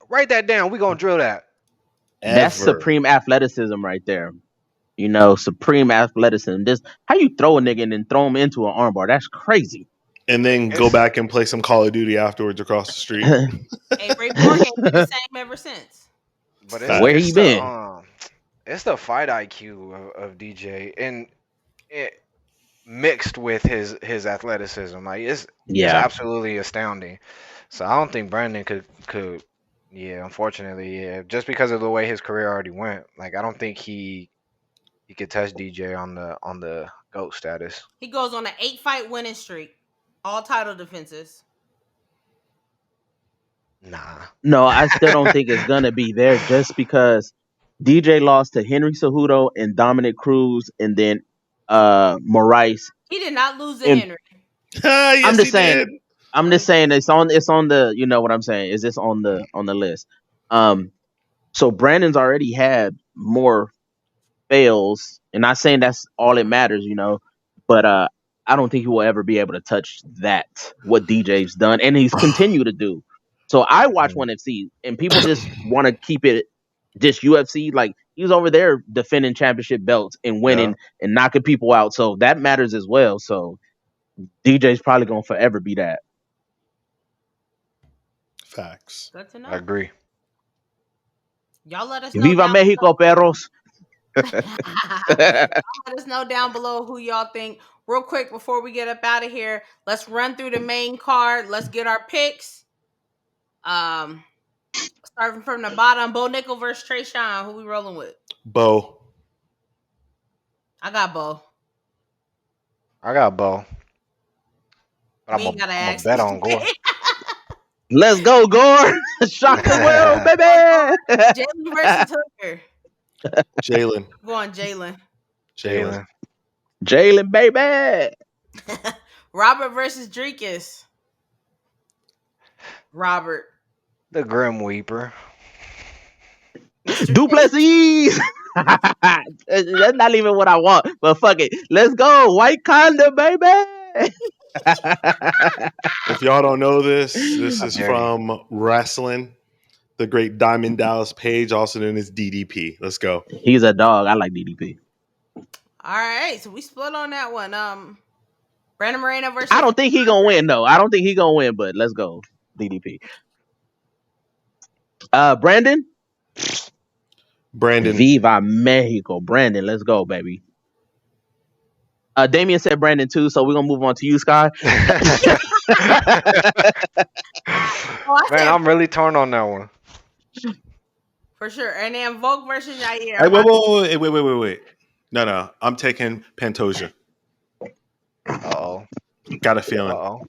Write that down. We gonna drill that."
That's
Ever.
supreme athleticism right there. You know, supreme athleticism. This how you throw a nigga and then throw him into an armbar. That's crazy.
And then go
It's
back and play some Call of Duty afterwards across the street.
hey, Ray Borg ain't been the same ever since.
but
Where he been?
it's the fight IQ of DJ and it mixed with his athleticism. Like it's
Yeah.
absolutely astounding. So I don't think Brandon could yeah, unfortunately, yeah. Just because of the way his career already went. Like I don't think he could touch DJ on the GOAT status.
He goes on an 8-fight winning streak. All title defenses.
Nah.
No, I still don't think it's gonna be there just because DJ lost to Henry Cejudo and Dominic Cruz, and then Moraes.
He did not lose to
And
Henry.
I'm
Yes,
just
he
saying,
did.
I'm just saying it's on the, you know what I'm saying? Is this on the list? So Brandon's already had more fails, and not saying that's all that matters, you know, but I don't think he will ever be able to touch that what DJ's done and he's continued to do. So I watch
Mm.
ONE FC, and people just want to keep it just UFC. Like, he's over there defending championship belts and winning and knocking people out, so that matters as well. So DJ's probably gonna forever be that.
Facts.
Good to
I
know.
agree.
Y'all let us know
Viva
down
Mexico, perros.
let us know down below who y'all think. Real quick before we get up out of here, let's run through the main card. Let's get our picks. Starting from the bottom, Bo Nikal versus Tresean. Who we rolling with?
Bo.
I got Bo.
I got Bo. But
We ain't gotta
I'm a
ask
bet
this
on Gore.
debate.
Let's go, Gore. Shock the world, baby.
Jalin versus Hooker.
Jalin.
Go on, Jalin.
Jalen.
Jalin, baby.
Robert versus Dricus. Robert.
The Grim Weeper.
Mr.
Du
Tate.
Plessis. That's not even what I want, but fuck it. Let's go. White condom, baby.
If y'all don't know this, this
How
is
dare you.
from wrestling. The great Diamond Dallas Page, also known as DDP. Let's go.
He's a dog. I like DDP.
All right, so we split on that one. Brandon Moreno versus.
I don't think he gonna win though. I don't think he gonna win, but let's go. DDP. Brandon.
Brandon.
Viva Mexico. Brandon, let's go, baby. Damien said Brandon too, so we're gonna move on to you, Sky.
Man, I'm really torn on that one.
For sure. And then Volk versus Yair.
Hey, wait. No. I'm taking Pantoja.
Uh-oh.
Got a feeling.
Uh-oh.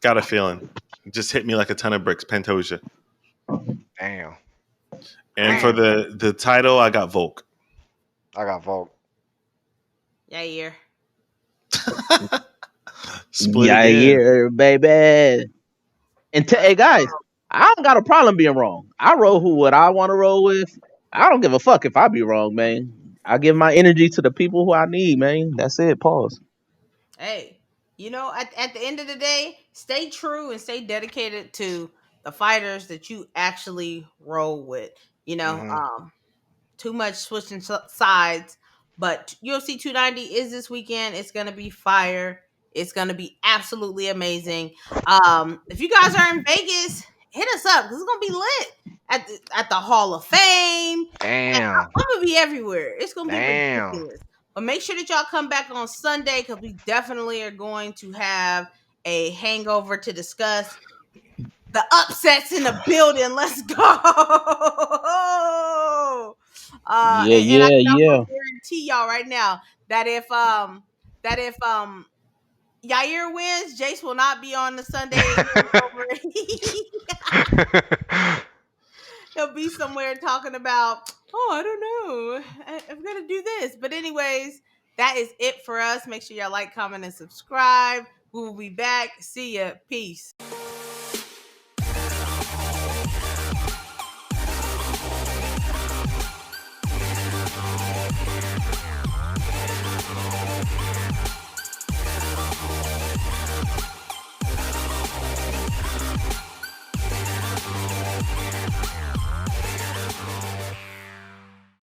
Got a feeling. Just hit me like a ton of bricks. Pantoja.
Damn.
And for the title, I got Volk.
I got Volk.
Yair.
Split again.
Yair, baby. And hey guys, I don't got a problem being wrong. I roll what I want to roll with. I don't give a fuck if I be wrong, man. I give my energy to the people who I need, man. That's it. Pause.
Hey, you know, at the end of the day, stay true and stay dedicated to the fighters that you actually roll with. You know, too much switching sides. But UFC 290 is this weekend. It's gonna be fire. It's gonna be absolutely amazing. If you guys are in Vegas, hit us up because it's gonna be lit at the Hall of Fame.
Damn.
I'm gonna be everywhere. It's gonna be
Damn.
ridiculous. But make sure that y'all come back on Sunday because we definitely are going to have a hangover to discuss. The upsets in the building. Let's go. And I can also guarantee y'all right now that if Yair wins, Jace will not be on the Sunday hangover. He'll be somewhere talking about, I don't know, I'm gonna do this. But anyways, that is it for us. Make sure y'all like, comment, and subscribe. We will be back. See ya. Peace.